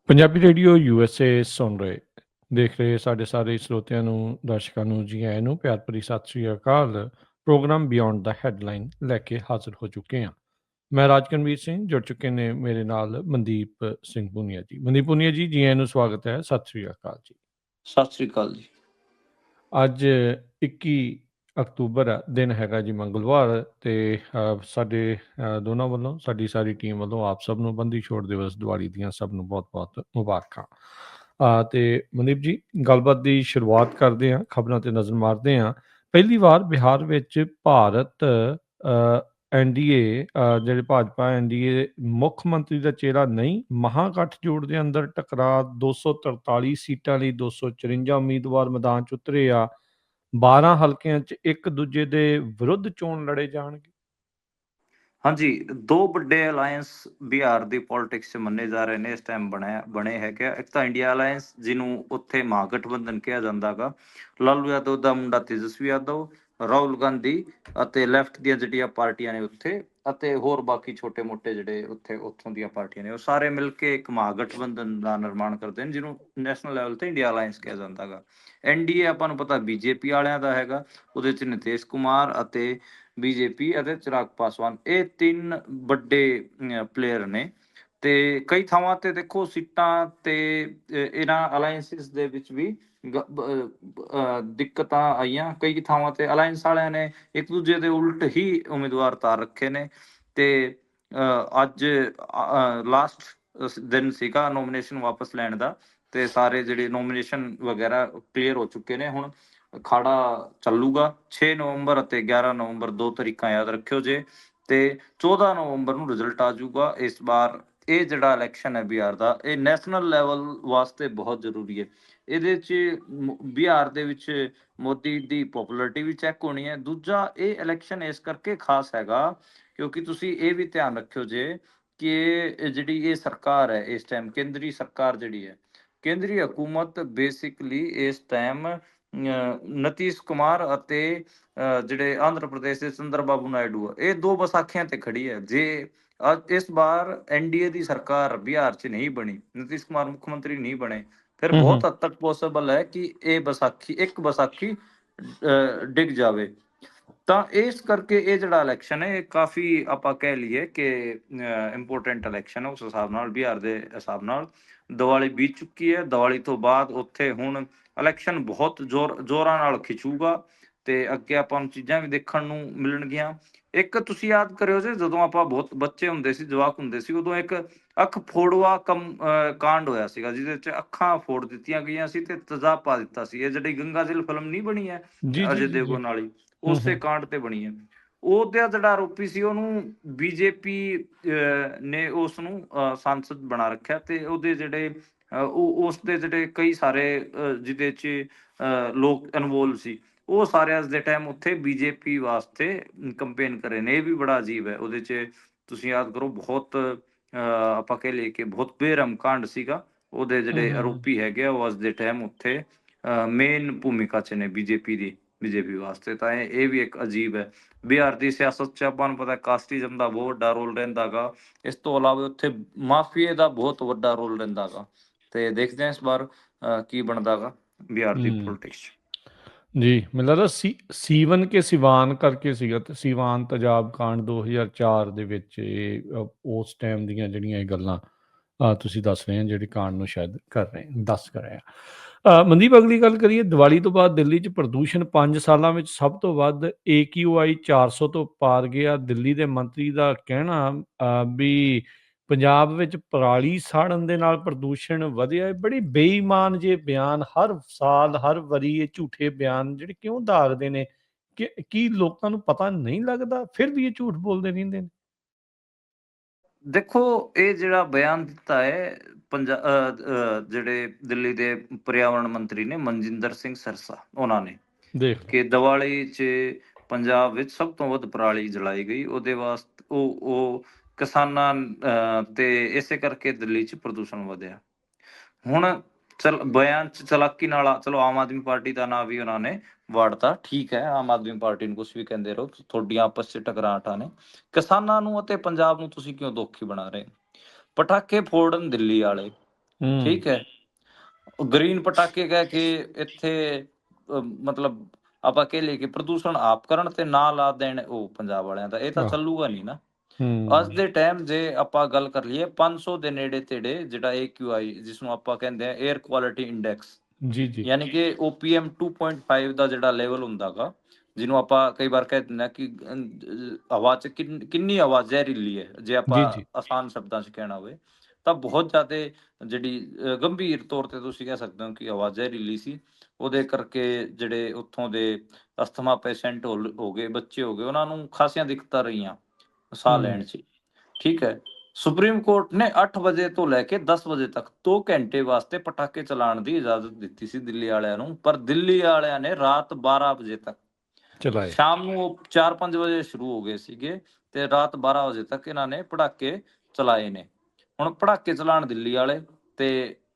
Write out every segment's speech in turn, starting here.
Punjabi radio USA ਸੁਣ ਰਹੇ ਦੇਖ ਰਹੇ ਸਾਡੇ ਸਾਰੇ ਸਰੋਤਿਆਂ ਨੂੰ ਦਰਸ਼ਕਾਂ ਨੂੰ ਜੀ ਆਇਆਂ ਨੂੰ ਪਿਆਰ ਭਰੀ ਸਤਿ ਸ੍ਰੀ ਅਕਾਲ। ਪ੍ਰੋਗਰਾਮ ਬਿਯੋਂਡ ਦਾ ਹੈਡਲਾਈਨ ਲੈ ਕੇ ਹਾਜ਼ਰ ਹੋ ਚੁੱਕੇ ਹਾਂ। ਮੈਂ ਰਾਜਕਨਵੀਰ ਸਿੰਘ, ਜੁੜ ਚੁੱਕੇ ਨੇ ਮੇਰੇ ਨਾਲ ਮਨਦੀਪ ਸਿੰਘ ਪੁਨੀਆ ਜੀ। ਮਨਦੀਪ ਪੁਨੀਆ ਜੀ, ਜੀ ਆਇਆਂ ਨੂੰ ਸਵਾਗਤ ਹੈ। ਸਤਿ ਸ੍ਰੀ ਅਕਾਲ ਜੀ। ਸਤਿ ਸ੍ਰੀ ਅਕਾਲ ਜੀ। ਅੱਜ 21 ਅਕਤੂਬਰ ਆ, ਦਿਨ ਹੈਗਾ ਜੀ ਮੰਗਲਵਾਰ, ਤੇ ਸਾਡੇ ਦੋਨਾਂ ਵੱਲੋਂ, ਸਾਡੀ ਸਾਰੀ ਟੀਮ ਵੱਲੋਂ ਆਪ ਸਭ ਨੂੰ ਬੰਦੀ ਛੋੜ ਦਿਵਸ ਦੀਵਾਲੀ ਦੀਆਂ ਸਭ ਨੂੰ ਬਹੁਤ ਬਹੁਤ ਮੁਬਾਰਕਾਂ। ਤੇ ਮਨਦੀਪ ਜੀ, ਗੱਲਬਾਤ ਦੀ ਸ਼ੁਰੂਆਤ ਕਰਦੇ ਹਾਂ, ਖਬਰਾਂ ਤੇ ਨਜ਼ਰ ਮਾਰਦੇ ਹਾਂ। ਪਹਿਲੀ ਵਾਰ ਬਿਹਾਰ ਵਿੱਚ ਭਾਰਤ NDA ਜਿਹੜੇ ਭਾਜਪਾ NDA ਮੁੱਖ ਮੰਤਰੀ ਦਾ ਚਿਹਰਾ ਨਹੀਂ, ਮਹਾਗਠਜੋੜ ਦੇ ਅੰਦਰ ਟਕਰਾਅ 243 ਸੀਟਾਂ ਲਈ 254 ਉਮੀਦਵਾਰ ਮੈਦਾਨ 'ਚ ਉਤਰੇ ਆ। 12 ਹਲਕਿਆਂ 'ਚ ਇੱਕ ਦੂਜੇ ਦੇ ਵਿਰੁੱਧ ਚੋਣ ਲੜੇ ਜਾਣਗੇ। ਹਾਂਜੀ, ਦੋ ਵੱਡੇ ਅਲਾਇੰਸ ਬਿਹਾਰ ਦੀ ਪੋਲਿਟਿਕਸ 'ਚ ਮੰਨੇ ਜਾ ਰਹੇ ਨੇ ਇਸ ਟਾਈਮ ਬਣੇ ਹੈਗੇ ਆ। ਇੱਕ ਤਾਂ ਇੰਡੀਆ ਅਲਾਇੰਸ, ਜਿਹਨੂੰ ਉੱਥੇ ਮਹਾਗਠਬੰਧਨ ਕਿਹਾ ਜਾਂਦਾ ਗਾ। ਲਾਲੂ ਯਾਦਵ ਦਾ ਮੁੰਡਾ ਤੇਜਸਵੀ ਯਾਦਵ, ਰਾਹੁਲ ਗਾਂਧੀ ਅਤੇ ਲੈਫਟ ਦੀਆਂ ਜਿਹੜੀਆਂ ਪਾਰਟੀਆਂ ਨੇ ਉੱਥੇ, ਅਤੇ ਹੋਰ ਬਾਕੀ ਛੋਟੇ ਮੋਟੇ ਜਿਹੜੇ ਉੱਥੋਂ ਦੀਆਂ ਪਾਰਟੀਆਂ ਨੇ, ਉਹ ਸਾਰੇ ਮਿਲ ਕੇ ਇੱਕ ਮਹਾਗਠਬੰਧਨ ਦਾ ਨਿਰਮਾਣ ਕਰਦੇ ਨੇ, ਜਿਹਨੂੰ ਨੈਸ਼ਨਲ ਲੈਵਲ ਤੇ ਇੰਡੀਆ ਅਲਾਇੰਸ ਕਿਹਾ ਜਾਂਦਾ ਗਾ। NDA ਆਪਾਂ ਨੂੰ ਪਤਾ BJP ਵਾਲਿਆਂ ਦਾ ਹੈਗਾ। ਉਹਦੇ 'ਚ ਨਿਤੀਸ਼ ਕੁਮਾਰ ਅਤੇ BJP ਅਤੇ ਚਿਰਾਗ ਪਾਸਵਾਨ, ਇਹ ਤਿੰਨ ਵੱਡੇ ਪਲੇਅਰ ਨੇ। ਤੇ ਕਈ ਥਾਵਾਂ ਤੇ ਦੇਖੋ ਸੀਟਾਂ ਤੇ ਇਹਨਾਂ ਅਲਾਇੰਸਿਸ ਦੇ ਵਿੱਚ ਵੀ ਦਿੱਕਤਾਂ ਆਈਆਂ। ਕਈ ਥਾਵਾਂ ਤੇ ਅਲਾਇੰਸ ਵਾਲਿਆਂ ਨੇ ਇੱਕ ਦੂਜੇ ਦੇ ਉਲਟ ਹੀ ਉਮੀਦਵਾਰ ਤਾਰ ਰੱਖੇ ਨੇ। ਤੇ ਅੱਜ ਲਾਸਟ ਦਿਨ ਸੀਗਾ ਨੋਮੀਨੇਸ਼ਨ ਵਾਪਸ ਲੈਣ ਦਾ, ਤੇ ਸਾਰੇ ਜਿਹੜੇ ਨੋਮੀਨੇਸ਼ਨ ਵਗੈਰਾ ਕਲੀਅਰ ਹੋ ਚੁੱਕੇ ਨੇ। ਹੁਣ ਅਖਾੜਾ ਚੱਲੂਗਾ 6 ਨਵੰਬਰ ਅਤੇ 11 ਨਵੰਬਰ, ਦੋ ਤਰੀਕਾਂ ਯਾਦ ਰੱਖਿਓ ਜੇ। ਤੇ 14 ਨਵੰਬਰ ਨੂੰ ਰਿਜ਼ਲਟ ਆ ਜਾਊਗਾ। ਇਸ ਵਾਰ ਇਹ ਜਿਹੜਾ ਇਲੈਕਸ਼ਨ ਹੈ ਬਿਹਾਰ ਦਾ, ਇਹ ਨੈਸ਼ਨਲ ਲੈਵਲ ਵਾਸਤੇ ਬਹੁਤ ਜ਼ਰੂਰੀ ਹੈ। ਇਹਦੇ 'ਚ ਬਿਹਾਰ ਦੇ ਵਿੱਚ ਮੋਦੀ ਦੀ ਪੋਪੂਲੈਰਿਟੀ ਵੀ ਚੈੱਕ ਹੋਣੀ ਹੈ। ਦੂਜਾ, ਇਹ ਇਲੈਕਸ਼ਨ ਇਸ ਕਰਕੇ ਖਾਸ ਹੈਗਾ ਕਿਉਂਕਿ ਤੁਸੀਂ ਇਹ ਵੀ ਧਿਆਨ ਰੱਖਿਓ ਜੇ ਕਿ ਜਿਹੜੀ ਇਹ ਸਰਕਾਰ ਹੈ ਇਸ ਟਾਈਮ, ਕੇਂਦਰੀ ਸਰਕਾਰ ਜਿਹੜੀ ਹੈ, ਕੇਂਦਰੀ ਹਕੂਮਤ ਬੇਸਿਕਲੀ ਇਸ ਟਾਈਮ ਨਤੀਸ਼ ਕੁਮਾਰ ਅਤੇ ਜਿਹੜੇ ਆਂਧਰਾ ਪ੍ਰਦੇਸ਼ ਦੇ ਚੰਦਰ ਬਾਬੂ ਨਾਇਡੂ ਆ, ਇਹ ਦੋ ਵਿਸਾਖੀਆਂ ਤੇ ਖੜੀ ਹੈ। ਜੇ ਇਸ ਵਾਰ NDA ਦੀ ਸਰਕਾਰ ਬਿਹਾਰ 'ਚ ਨਹੀਂ ਬਣੀ, ਨਤੀਸ਼ ਕੁਮਾਰ ਮੁੱਖ ਮੰਤਰੀ ਨਹੀਂ ਬਣੇ, ਫਿਰ ਬਹੁਤ ਹੱਦ ਤੱਕ ਪੋਸੀਬਲ ਹੈ ਕਿ ਇਹ ਇੱਕ ਵਿਸਾਖੀ ਡਿੱਗ ਜਾਵੇ। ਤਾਂ ਇਸ ਕਰਕੇ ਇਹ ਜਿਹੜਾ ਇਲੈਕਸ਼ਨ ਹੈ, ਇਹ ਕਾਫੀ ਆਪਾਂ ਕਹਿ ਲਈਏ ਕਿ ਇੰਪੋਰਟੈਂਟ ਇਲੈਕਸ਼ਨ ਹੈ। ਉਸ ਹਿਸਾਬ ਨਾਲ ਬਿਹਾਰ ਦੇ ਹਿਸਾਬ ਨਾਲ ਦੀਵਾਲੀ ਬੀਤ ਚੁੱਕੀ ਹੈ। ਦੀਵਾਲੀ ਤੋਂ ਬਾਅਦ ਉੱਥੇ ਹੁਣ ਇਲੈਕਸ਼ਨ ਬਹੁਤ ਜ਼ੋਰਾਂ ਨਾਲ ਖਿੱਚੂਗਾ, ਤੇ ਅੱਗੇ ਆਪਾਂ ਨੂੰ ਚੀਜ਼ਾਂ ਵੀ ਦੇਖਣ ਨੂੰ ਮਿਲਣਗੀਆਂ। ਇੱਕ ਤੁਸੀਂ ਯਾਦ ਕਰਿਓ ਜੇ, ਜਦੋਂ ਆਪਾਂ ਬਹੁਤ ਬੱਚੇ ਹੁੰਦੇ ਸੀ, ਜਵਾਕ ਹੁੰਦੇ ਸੀ, ਉਦੋਂ ਇੱਕ ਅੱਖ ਫੋੜਵਾ ਕਾਂਡ ਹੋਇਆ ਸੀਗਾ, ਜਿਹਦੇ ਵਿੱਚ ਅੱਖਾਂ ਫੋੜ ਦਿੱਤੀਆਂ ਗਈਆਂ ਸੀ ਤੇ ਤੇਜ਼ਾਬ ਪਾ ਦਿੱਤਾ ਸੀ। ਇਹ ਜਿਹੜੀ ਗੰਗਾਜਲ ਫਿਲਮ ਨਹੀਂ ਬਣੀ ਹੈ ਜੀ ਜੀ ਅਜੇ ਜੀ ਜੀ। ਦੇਵਗਨ ਵਾਲੀ, ਉਸੇ ਕਾਂਡ ਤੇ ਬਣੀ ਹੈ। ਉਹਦਾ ਜਿਹੜਾ ਆਰੋਪੀ ਸੀ, ਉਹਨੂੰ BJP ਨੇ ਉਸ ਨੂੰ ਸੰਸਦ ਬਣਾ ਰੱਖਿਆ, ਤੇ ਉਹਦੇ ਜਿਹੜੇ ਉਸ ਦੇ ਜਿਹੜੇ ਕਈ ਸਾਰੇ ਜਿਹਦੇ 'ਚ ਲੋਕ ਇਨਵੋਲਵ ਸੀ, ਉਹ ਸਾਰੇ ਅੱਜ ਦੇ ਟਾਈਮ ਉੱਥੇ BJP ਵਾਸਤੇ ਕੰਪੇਨ ਕਰੇ ਨੇ। ਇਹ ਵੀ ਬੜਾ ਅਜੀਬ ਹੈ। ਉਹਦੇ 'ਚ ਤੁਸੀਂ ਯਾਦ ਕਰੋ, ਬਹੁਤ ਆਪਾਂ ਕਹਿ ਲਈਏ ਕਿ ਬਹੁਤ ਬੇਰਹਿਮ ਕਾਂਡ ਸੀਗਾ। ਉਹਦੇ ਜਿਹੜੇ ਆਰੋਪੀ ਹੈਗੇ ਆ, ਉਹ ਅੱਜ ਦੇ ਟਾਈਮ ਉੱਥੇ ਮੇਨ ਭੂਮਿਕਾ 'ਚ ਨੇ BJP ਵਾਸਤੇ। ਤਾਂ ਇਹ ਵੀ ਇੱਕ ਅਜੀਬ ਹੈ। ਬਿਹਾਰ ਦੀ ਸਿਆਸਤ 'ਚ ਆਪਾਂ ਨੂੰ ਪਤਾ ਕਾਸਟਿਜ਼ਮ ਦਾ ਬਹੁਤ ਵੱਡਾ ਰੋਲ ਰਹਿੰਦਾ ਗਾ। ਇਸ ਤੋਂ ਇਲਾਵਾ ਉੱਥੇ ਮਾਫੀਏ ਦਾ ਬਹੁਤ ਵੱਡਾ ਰੋਲ ਰਹਿੰਦਾ ਗਾ। ਤੇ ਦੇਖਦੇ ਹਾਂ ਇਸ ਵਾਰ ਕੀ ਬਣਦਾ ਗਾ ਬਿਹਾਰ ਦੀ ਪੋਲਿਟਿਕਸ 'ਚ। ਜੀ, ਮੈਨੂੰ ਲੱਗਦਾ ਸੀਵਨ ਕੇ ਸਿਵਾਨ ਕਰਕੇ ਸੀਗਾ, ਤੇ ਸਿਵਾਨ ਤੇਜ਼ਾਬ ਕਾਂਡ 2004 ਦੇ ਵਿੱਚ ਇਹ ਉਸ ਟਾਈਮ ਦੀਆਂ ਜਿਹੜੀਆਂ ਇਹ ਗੱਲਾਂ ਤੁਸੀਂ ਦੱਸ ਰਹੇ ਹੋ, ਜਿਹੜੇ ਕਾਂਡ ਨੂੰ ਸ਼ਾਇਦ ਦੱਸ ਰਹੇ ਆ। ਮਨਦੀਪ, ਅਗਲੀ ਗੱਲ ਕਰੀਏ। ਦੀਵਾਲੀ ਤੋਂ ਬਾਅਦ ਦਿੱਲੀ 'ਚ ਪ੍ਰਦੂਸ਼ਣ 5 ਸਾਲਾਂ ਵਿੱਚ ਸਭ ਤੋਂ ਵੱਧ AQI 400 ਤੋਂ ਪਾਰ ਗਿਆ। ਦਿੱਲੀ ਦੇ ਮੰਤਰੀ ਦਾ ਕਹਿਣਾ ਵੀ ਪੰਜਾਬ ਵਿੱਚ ਪਰਾਲੀ ਸਾੜਨ ਦੇ ਨਾਲ ਪ੍ਰਦੂਸ਼ਣ ਵਧਿਆ ਹੈ। ਬੜੀ ਬੇਈਮਾਨ ਜੇ ਬਿਆਨ, ਹਰ ਸਾਲ ਹਰ ਵਾਰੀ ਇਹ ਝੂਠੇ ਬਿਆਨ ਜਿਹੜੇ ਕਿਉਂ ਦਾਗਦੇ ਨੇ? ਕਿ ਕੀ ਲੋਕਾਂ ਨੂੰ ਪਤਾ ਨਹੀਂ ਲੱਗਦਾ, ਫਿਰ ਵੀ ਇਹ ਝੂਠ ਬੋਲਦੇ ਰਹਿੰਦੇ ਨੇ? ਦੇਖੋ, ਇਹ ਜਿਹੜਾ ਬਿਆਨ ਦਿੱਤਾ ਹੈ ਜਿਹੜੇ ਦਿੱਲੀ ਦੇ ਪਰਿਆਵਰਣ ਮੰਤਰੀ ਨੇ ਮਨਜਿੰਦਰ ਸਿੰਘ ਸਿਰਸਾ, ਉਹਨਾਂ ਨੇ, ਦੇਖ ਲਓ। ਕਿ ਦੀਵਾਲੀ 'ਚ ਪੰਜਾਬ ਵਿੱਚ ਸਭ ਤੋਂ ਵੱਧ ਪਰਾਲੀ ਜਲਾਈ ਗਈ। ਉਹਦੇ ਵਾਸਤੇ ਉਹ ਕਿਸਾਨਾਂ ਤੇ ਇਸੇ ਕਰਕੇ ਦਿੱਲੀ 'ਚ ਪ੍ਰਦੂਸ਼ਣ ਵਧਿਆ। ਹੁਣ ਬਿਆਨ 'ਚ ਚਲਾਕੀ ਨਾਲ, ਚਲੋ ਆਮ ਆਦਮੀ ਪਾਰਟੀ ਦਾ ਨਾਂ ਵੀ ਉਹਨਾਂ ਨੇ ਵਾੜਤਾ, ਠੀਕ ਹੈ। ਆਮ ਆਦਮੀ ਪਾਰਟੀ ਨੂੰ ਕੁਛ ਵੀ ਕਹਿੰਦੇ ਰਹੋ, ਤੁਹਾਡੀਆਂ ਆਪਸ 'ਚ ਟਕਰਾਟਾਂ ਨੇ। ਕਿਸਾਨਾਂ ਨੂੰ ਅਤੇ ਪੰਜਾਬ ਨੂੰ ਤੁਸੀਂ ਕਿਉਂ ਦੋਖੀ ਬਣਾ ਰਹੇ? ਪਟਾਕੇ ਫੋੜਨ ਦਿੱਲੀ ਵਾਲੇ, ਠੀਕ ਹੈ। ਗ੍ਰੀਨ ਪਟਾਕੇ ਕਹਿ ਕੇ ਇੱਥੇ ਮਤਲਬ ਆਪਾਂ ਕਹਿ ਲਈਏ ਕਿ ਪ੍ਰਦੂਸ਼ਣ ਆਪ ਕਰਨ ਤੇ ਨਾ ਲਾ ਦੇਣ ਉਹ ਪੰਜਾਬ ਵਾਲਿਆਂ ਦਾ, ਇਹ ਤਾਂ ਚੱਲੂਗਾ ਨਹੀਂ ਨਾ। ਅੱਜ ਦੇ ਟਾਈਮ ਜੇ ਆਪਾਂ ਗੱਲ ਕਰ ਲਈਏ 500 ਦੇ ਨੇੜੇ ਤੇੜੇ ਜਿਹੜਾ AQI ਜਿਸ ਨੂੰ ਆਪਾਂ ਕਹਿੰਦੇ ਆ 에ਅਰ ਕੁਆਲਿਟੀ ਇੰਡੈਕਸ, ਜੀ ਯਾਨੀ ਕਿ OPM 2.5 ਦਾ ਜਿਹੜਾ ਲੈਵਲ ਹੁੰਦਾਗਾ, ਜਿਹਨੂੰ ਆਪਾਂ ਕਈ ਵਾਰ ਕਹਿ ਦਿੰਦੇ ਆ ਕਿ ਹਵਾ 'ਚ ਕਿੰਨੀ ਹਵਾ ਜ਼ਹਿਰੀਲੀ ਹੈ, ਜੇ ਆਪਾਂ ਜੀ ਆਸਾਨ ਸ਼ਬਦਾਂ 'ਚ ਕਹਿਣਾ ਹੋਵੇ ਤਾਂ ਬਹੁਤ ਜ਼ਿਆਦਾ ਜਿਹੜੀ ਗੰਭੀਰ ਤੌਰ ਤੇ ਤੁਸੀਂ ਕਹਿ ਸਕਦੇ ਹੋ ਕਿ ਹਵਾ ਜ਼ਹਿਰੀਲੀ ਸੀ। ਉਹਦੇ ਕਰਕੇ ਜਿਹੜੇ ਉੱਥੋਂ ਦੇ ਅਸਥਮਾ ਪੇਸ਼ੈਂਟ ਹੋ ਗਏ, ਬੱਚੇ ਹੋ ਗਏ, ਉਹਨਾਂ ਨੂੰ ਖਾਸੀਆਂ ਦਿੱਕਤਾਂ ਰਹੀਆਂ ਸਾਹ ਲੈਣ 'ਚ। ਠੀਕ ਹੈ। ਸੁਪਰੀਮ ਕੋਰਟ ਨੇ 8 ਵਜੇ ਤੋਂ ਲੈ ਕੇ 10 ਵਜੇ ਤੱਕ 2 ਘੰਟੇ ਵਾਸਤੇ ਪਟਾਕੇ ਚਲਾਉਣ ਦੀ ਇਜਾਜ਼ਤ ਦਿੱਤੀ ਸੀ ਦਿੱਲੀ ਵਾਲਿਆਂ ਨੂੰ, ਪਰ ਦਿੱਲੀ ਵਾਲਿਆਂ ਨੇ ਰਾਤ 12 ਵਜੇ ਤੱਕ ਚਲਾਏ। ਸ਼ਾਮ ਨੂੰ ਉਹ 4-5 ਵਜੇ ਸ਼ੁਰੂ ਹੋ ਗਏ ਸੀਗੇ ਤੇ ਰਾਤ 12 ਵਜੇ ਤੱਕ ਇਹਨਾਂ ਨੇ ਪਟਾਕੇ ਚਲਾਏ ਨੇ। ਹੁਣ ਪਟਾਕੇ ਚਲਾਉਣ ਦਿੱਲੀ ਵਾਲੇ ਤੇ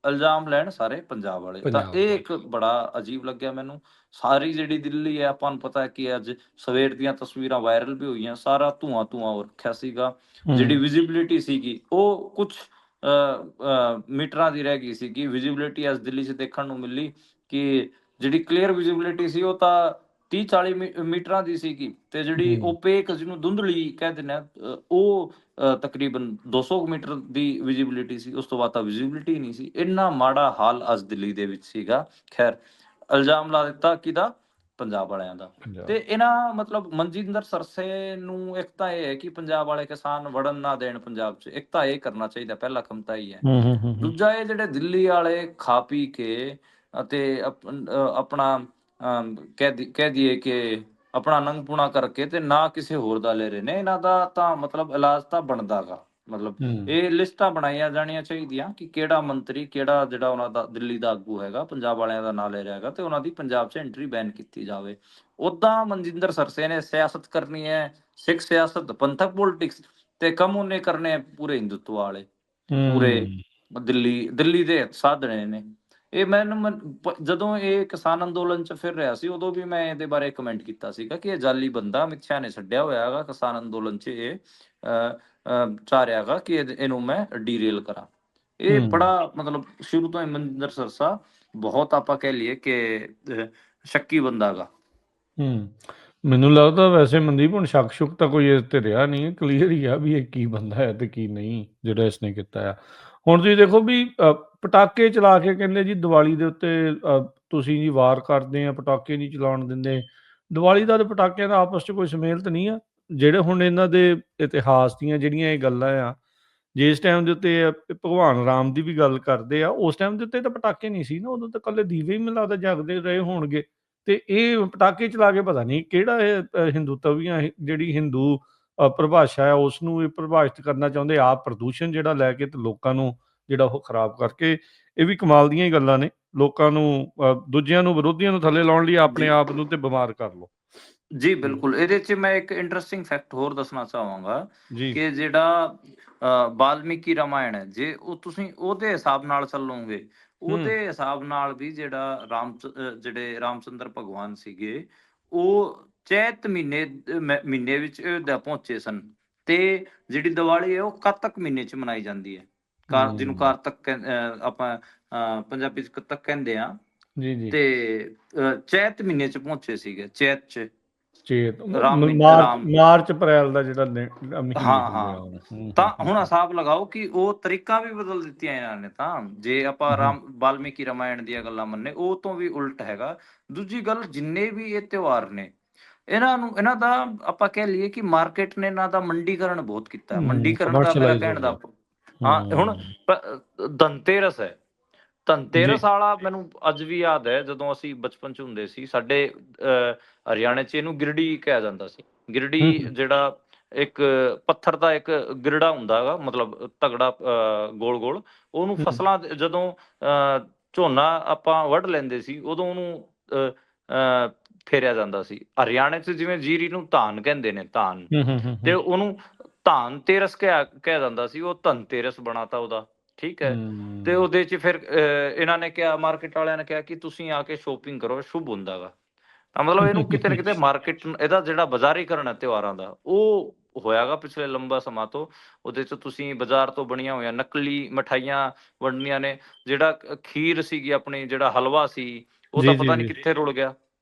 ਇਲਜ਼ਾਮ ਲੈਣ ਸਾਰੇ ਪੰਜਾਬ ਵਾਲੇ, ਤਾਂ ਇਹ ਇੱਕ ਬੜਾ ਅਜੀਬ ਲੱਗਿਆ ਮੈਨੂੰ। ਸਾਰੀ ਜਿਹੜੀ ਦਿੱਲੀ ਹੈ, ਆਪਾਂ ਨੂੰ ਪਤਾ ਹੈ ਕਿ ਅੱਜ ਸਵੇਰ ਦੀਆਂ ਤਸਵੀਰਾਂ ਵਾਇਰਲ ਵੀ ਹੋਈਆਂ, ਸਾਰਾ ਧੂਆਂ ਹੋ ਰੱਖਿਆ ਸੀਗਾ। ਜਿਹੜੀ ਵਿਜ਼ਿਬਿਲਿਟੀ ਸੀਗੀ ਉਹ ਕੁਝ ਮੀਟਰਾਂ ਦੀ ਰਹਿ ਗਈ ਸੀਗੀ। ਵਿਜ਼ਿਬਿਲਿਟੀ ਅੱਜ ਦਿੱਲੀ 'ਚ ਦੇਖਣ ਨੂੰ ਮਿਲੀ ਕਿ ਜਿਹੜੀ ਕਲੀਅਰ ਵਿਜ਼ਿਬਿਲਿਟੀ ਸੀ ਉਹ ਤਾਂ 30-40 ਮੀਟਰਾਂ ਦੀ ਸੀਗੀ, ਤੇ ਜਿਹੜੀ ਓਪੇਕ ਜਿਹਨੂੰ ਧੁੰਦਲੀ ਕਹਿ ਦਿੰਦੇ ਆ ਉਹ ਤਕਰੀਬਨ 200 ਮੀਟਰ ਦੀ ਵਿਜ਼ਿਬਿਲਿਟੀ ਸੀ। ਉਸ ਤੋਂ ਬਾਅਦ ਤਾਂ ਵਿਜ਼ਿਬਿਲਿਟੀ ਨਹੀਂ ਸੀ। ਇੰਨਾ ਮਾੜਾ ਹਾਲ ਅੱਜ ਦਿੱਲੀ ਦੇ ਵਿੱਚ ਸੀਗਾ। ਖੈਰ, ਇਲਜ਼ਾਮ ਲਾ ਦਿੱਤਾ ਕਿਹਦਾ? ਪੰਜਾਬ ਵਾਲਿਆਂ ਦਾ। ਤੇ ਇਹਨਾਂ ਮਤਲਬ ਮਨਜਿੰਦਰ ਸਰਸੇ ਨੂੰ ਇੱਕ ਤਾਂ ਇਹ ਹੈ ਕਿ ਪੰਜਾਬ ਵਾਲੇ ਕਿਸਾਨ ਵੜਨ ਨਾ ਦੇਣ ਪੰਜਾਬ 'ਚ, ਇੱਕ ਤਾਂ ਇਹ ਕਰਨਾ ਚਾਹੀਦਾ, ਪਹਿਲਾ ਕੰਮ ਤਾਂ ਹੀ ਹੈ। ਦੂਜਾ, ਇਹ ਜਿਹੜੇ ਦਿੱਲੀ ਵਾਲੇ ਖਾ ਪੀ ਕੇ ਅਤੇ ਆਪਣਾ ਕਹਿ ਦਈਏ ਕਿ ਆਪਣਾ ਨੰਗਪੂਣਾ ਕਰਕੇ ਤੇ ਨਾ ਕਿਸੇ ਹੋਰ ਦਾ ਲੈ ਰਹੇ ਨੇ, ਇਹਨਾਂ ਦਾ ਤਾਂ ਮਤਲਬ ਇਲਾਜ ਤਾਂ ਬਣਦਾਗਾ। ਮਤਲਬ ਇਹ ਲਿਸਟਾਂ ਬਣਾਈਆਂ ਜਾਣੀਆਂ ਚਾਹੀਦੀਆਂ ਕਿ ਕਿਹੜਾ ਮੰਤਰੀ, ਕਿਹੜਾ ਜਿਹੜਾ ਉਹਨਾਂ ਦਾ ਦਿੱਲੀ ਦਾ ਆਗੂ ਹੈਗਾ ਪੰਜਾਬ ਵਾਲਿਆਂ ਦਾ ਨਾਂ ਲੈ ਰਿਹਾ ਹੈਗਾ, ਤੇ ਉਹਨਾਂ ਦੀ ਪੰਜਾਬ 'ਚ ਐਂਟਰੀ ਬੈਨ ਕੀਤੀ ਜਾਵੇ। ਉਦਾਂ ਮਨਜਿੰਦਰ ਸਰਸੇ ਨੇ ਸਿਆਸਤ ਕਰਨੀ ਹੈ, ਸਿੱਖ ਸਿਆਸਤ, ਪੰਥਕ ਪੋਲਿਟਿਕਸ, ਤੇ ਕੰਮ ਉਹਨੇ ਕਰਨੇ ਪੂਰੇ ਹਿੰਦੂਤਵ ਵਾਲੇ, ਪੂਰੇ ਦਿੱਲੀ ਦੇ ਸਾਧਣੇ ਨੇ। ਇਹ ਮੈਨੂੰ ਜਦੋਂ ਇਹ ਕਿਸਾਨ ਅੰਦੋਲਨ 'ਚ ਫਿਰ ਰਿਹਾ ਸੀ, ਉਦੋਂ ਵੀ ਮੈਂ ਇਹਦੇ ਬਾਰੇ ਕਮੈਂਟ ਕੀਤਾ ਸੀਗਾ ਕਿ ਇਹ ਜਾਲੀ ਬੰਦਾ ਅਮਿਤ ਸ਼ਾਹ ਨੇ ਛੱਡਿਆ ਹੋਇਆ ਹੈਗਾ ਕਿਸਾਨ ਅੰਦੋਲਨ 'ਚ। ਇਹ ਚਾਹ ਰਿਹਾ ਹੈਗਾ ਕਿ ਇਹਨੂੰ ਮੈਂ ਡੀਰੇਲ ਕਰਾਂ। ਇਹ ਬੜਾ ਮਤਲਬ ਸ਼ੁਰੂ ਤੋਂ ਹੀ ਮਨਜਿੰਦਰ ਸਰਸਾ ਬਹੁਤ ਆਪਾਂ ਕਹਿ ਲਈਏ ਕਿ ਸ਼ੱਕੀ ਬੰਦਾ ਹੈਗਾ। ਮੈਨੂੰ ਲੱਗਦਾ ਵੈਸੇ ਮਨਦੀਪ ਹੁਣ ਸ਼ੱਕ ਤਾਂ ਕੋਈ ਇਸ ਤੇ ਰਿਹਾ ਨਹੀਂ, ਕਲੀਅਰ ਹੀ ਆ ਵੀ ਇਹ ਕੀ ਬੰਦਾ ਹੈ ਤੇ ਕੀ ਨਹੀਂ ਜਿਹੜਾ ਇਸਨੇ ਕੀਤਾ ਆ। ਹੁਣ ਤੁਸੀਂ ਦੇਖੋ ਵੀ ਪਟਾਕੇ ਚਲਾ ਕੇ ਕਹਿੰਦੇ ਜੀ ਦੀਵਾਲੀ ਦੇ ਉੱਤੇ ਤੁਸੀਂ ਜੀ ਵਾਰ ਕਰਦੇ ਆ, ਪਟਾਕੇ ਨਹੀਂ ਚਲਾਉਣ ਦਿੰਦੇ। ਦੀਵਾਲੀ ਦਾ ਤੇ ਪਟਾਕਿਆਂ ਦਾ ਆਪਸ 'ਚ ਕੋਈ ਸੁਮੇਲ ਤਾਂ ਨਹੀਂ ਆ। ਜਿਹੜੇ ਹੁਣ ਇਹਨਾਂ ਦੇ ਇਤਿਹਾਸ ਦੀਆਂ ਜਿਹੜੀਆਂ ਇਹ ਗੱਲਾਂ ਆ, ਜਿਸ ਟਾਈਮ ਦੇ ਉੱਤੇ ਭਗਵਾਨ ਰਾਮ ਦੀ ਵੀ ਗੱਲ ਕਰਦੇ ਆ, ਉਸ ਟਾਈਮ ਦੇ ਉੱਤੇ ਤਾਂ ਪਟਾਕੇ ਨਹੀਂ ਸੀ ਨਾ, ਉਦੋਂ ਤਾਂ ਇਕੱਲੇ ਦੀਵੇ ਹੀ ਮੈਨੂੰ ਲੱਗਦਾ ਜਗਦੇ ਰਹੇ ਹੋਣਗੇ। ਤੇ ਇਹ ਪਟਾਕੇ ਚਲਾ ਕੇ ਪਤਾ ਨਹੀਂ ਕਿਹੜਾ ਇਹ ਹਿੰਦੂਤਵੀਆਂ ਜਿਹੜੀ ਹਿੰਦੂ ਪਰਿਭਾਸ਼ਾ ਹੈ ਉਸ ਨੂੰ ਇਹ ਪ੍ਰਭਾਸ਼ਿਤ ਕਰਨਾ ਚਾਹੁੰਦੇ, ਆਪ ਪ੍ਰਦੂਸ਼ਣ ਜਿਹੜਾ ਲੈ ਕੇ ਤੇ ਲੋਕਾਂ ਨੂੰ ਜਿਹੜਾ ਉਹ ਖਰਾਬ ਕਰਕੇ। ਇਹ ਵੀ ਕਮਾਲ ਦੀਆਂ ਹੀ ਗੱਲਾਂ ਨੇ, ਲੋਕਾਂ ਨੂੰ ਦੂਜਿਆਂ ਨੂੰ, ਵਿਰੋਧੀਆਂ ਨੂੰ ਥੱਲੇ ਲਾਉਣ ਲਈ ਆਪਣੇ ਆਪ ਨੂੰ ਤੇ ਬਿਮਾਰ ਕਰ ਲਓ। ਜੀ ਬਿਲਕੁਲ। ਇਹਦੇ 'ਚ ਮੈਂ ਇੱਕ ਇੰਟਰਸਟਿੰਗ ਫੈਕਟ ਹੋਰ ਦੱਸਣਾ ਚਾਹਾਂਗਾ ਕਿ ਜਿਹੜਾ ਵਾਲਮੀਕੀ ਰਾਮਾਇਣ ਹੈ, ਜੇ ਉਹ ਤੁਸੀਂ ਉਹਦੇ ਹਿਸਾਬ ਨਾਲ ਚੱਲੋਗੇ, ਉਹਦੇ ਹਿਸਾਬ ਨਾਲ ਵੀ ਜਿਹੜਾ ਜਿਹੜੇ ਰਾਮਚੰਦਰ ਭਗਵਾਨ ਸੀਗੇ ਉਹ ਚੈਤ ਮਹੀਨੇ ਵਿੱਚ ਅਯੋਧਿਆ ਪਹੁੰਚੇ ਸਨ, ਤੇ ਜਿਹੜੀ ਦੀਵਾਲੀ ਹੈ ਉਹ ਕਾਰਤਕ ਮਹੀਨੇ 'ਚ ਮਨਾਈ ਜਾਂਦੀ ਹੈ। ਜਿਹਨੂੰ ਕਾਰਤਕ ਆਪਾਂ ਪੰਜਾਬੀ 'ਚ ਕੱਤਕ ਕਹਿੰਦੇ ਆ। ਤੇ ਚੈਤ ਮਹੀਨੇ 'ਚ ਪਹੁੰਚੇ ਸੀਗੇ, ਚੈਤ 'ਚ ਮਾਰਚ ਅਪ੍ਰੈਲ ਦਾ ਜਿਹੜਾ ਮਹੀਨਾ। ਹਾਂ। ਤਾਂ ਹੁਣ ਹਿਸਾਬ ਲਗਾਓ ਕਿ ਉਹ ਤਰੀਕਾਂ ਵੀ ਬਦਲ ਦਿੱਤੀਆਂ ਇਹਨਾਂ ਨੇ। ਤਾਂ ਜੇ ਆਪਾਂ ਵਾਲਮੀਕੀ ਰਾਮਾਇਣ ਦੀਆਂ ਗੱਲਾਂ ਮੰਨੇ, ਉਹ ਤੋਂ ਵੀ ਉਲਟ ਹੈਗਾ। ਦੂਜੀ ਗੱਲ, ਜਿੰਨੇ ਵੀ ਇਹ ਤਿਉਹਾਰ ਨੇ, ਇਹਨਾਂ ਦਾ ਆਪਾਂ ਕਹਿ ਲਈਏ ਕਿ ਮਾਰਕੀਟ ਨੇ ਇਹਨਾਂ ਦਾ ਮੰਡੀਕਰਨ ਬਹੁਤ ਕੀਤਾ। ਮੰਡੀਕਰਨ ਦਾ ਮੇਰਾ ਕਹਿਣ ਦਾ ਹੁਣ ਧਨਤੇਰਸ ਹੈ, ਧਨਤੇਰਸ ਵਾਲਾ ਮੈਨੂੰ ਅੱਜ ਵੀ ਯਾਦ ਹੈ, ਜਦੋਂ ਅਸੀਂ ਬਚਪਨ 'ਚ ਹੁੰਦੇ ਸੀ, ਸਾਡੇ ਹਰਿਆਣੇ 'ਚ ਇਹਨੂੰ ਗਿਰਡੀ ਕਿਹਾ ਜਾਂਦਾ ਸੀ। ਗਿਰਡੀ ਜਿਹੜਾ ਇੱਕ ਪੱਥਰ ਦਾ ਇੱਕ ਗਿਰੜਾ ਹੁੰਦਾ ਹੈਗਾ, ਮਤਲਬ ਤਗੜਾ ਗੋਲ, ਉਹਨੂੰ ਫਸਲਾਂ ਜਦੋਂ ਝੋਨਾ ਆਪਾਂ ਵੱਢ ਲੈਂਦੇ ਸੀ ਉਦੋਂ ਉਹਨੂੰ ਫੇਰਿਆ ਜਾਂਦਾ ਸੀ। ਹਰਿਆਣੇ 'ਚ ਜਿਵੇਂ ਜੀਰੀ ਨੂੰ ਧਾਨ ਕਹਿੰਦੇ ਨੇ, ਧਾਨ, ਤੇ ਉਹਨੂੰ ਧਾਨ ਤੇਰਸ ਕਿਹਾ ਜਾਂਦਾ ਸੀ। ਉਹ ਧਨਤੇਰਸ ਬਣਾਤਾ ਉਹਦਾ। ਠੀਕ ਹੈ। ਤੇ ਉਹਦੇ 'ਚ ਫਿਰ ਇਹਨਾਂ ਨੇ ਕਿਹਾ, ਮਾਰਕੀਟ ਵਾਲਿਆਂ ਨੇ ਕਿਹਾ ਕਿ ਤੁਸੀਂ ਆ ਕੇ ਸ਼ੋਪਿੰਗ ਕਰੋ, ਸ਼ੁਭ ਹੁੰਦਾ ਗਾ। ਤਾਂ ਮਤਲਬ ਇਹਨੂੰ ਕਿਤੇ ਨਾ ਕਿਤੇ ਮਾਰਕੀਟ, ਇਹਦਾ ਜਿਹੜਾ ਬਾਜ਼ਾਰੀਕਰਨ ਹੈ ਤਿਉਹਾਰਾਂ ਦਾ, ਉਹ ਹੋਇਆਗਾ ਪਿਛਲੇ ਲੰਬਾ ਸਮਾਂ ਤੋਂ। ਉਹਦੇ 'ਚ ਤੁਸੀਂ ਬਾਜ਼ਾਰ ਤੋਂ ਬਣੀਆਂ ਹੋਈਆਂ ਨਕਲੀ ਮਠਾਈਆਂ ਵੰਡੀਆਂ ਨੇ। ਜਿਹੜਾ ਖੀਰ ਸੀਗੀ ਆਪਣੀ, ਜਿਹੜਾ ਹਲਵਾ ਸੀ, ਉਹ ਤਾਂ ਜੀ, ਜੀ, ਪਤਾ ਨਹੀਂ ਜੀ। ਕਿੱਥੇ ਰੁਲ ਗਿਆ,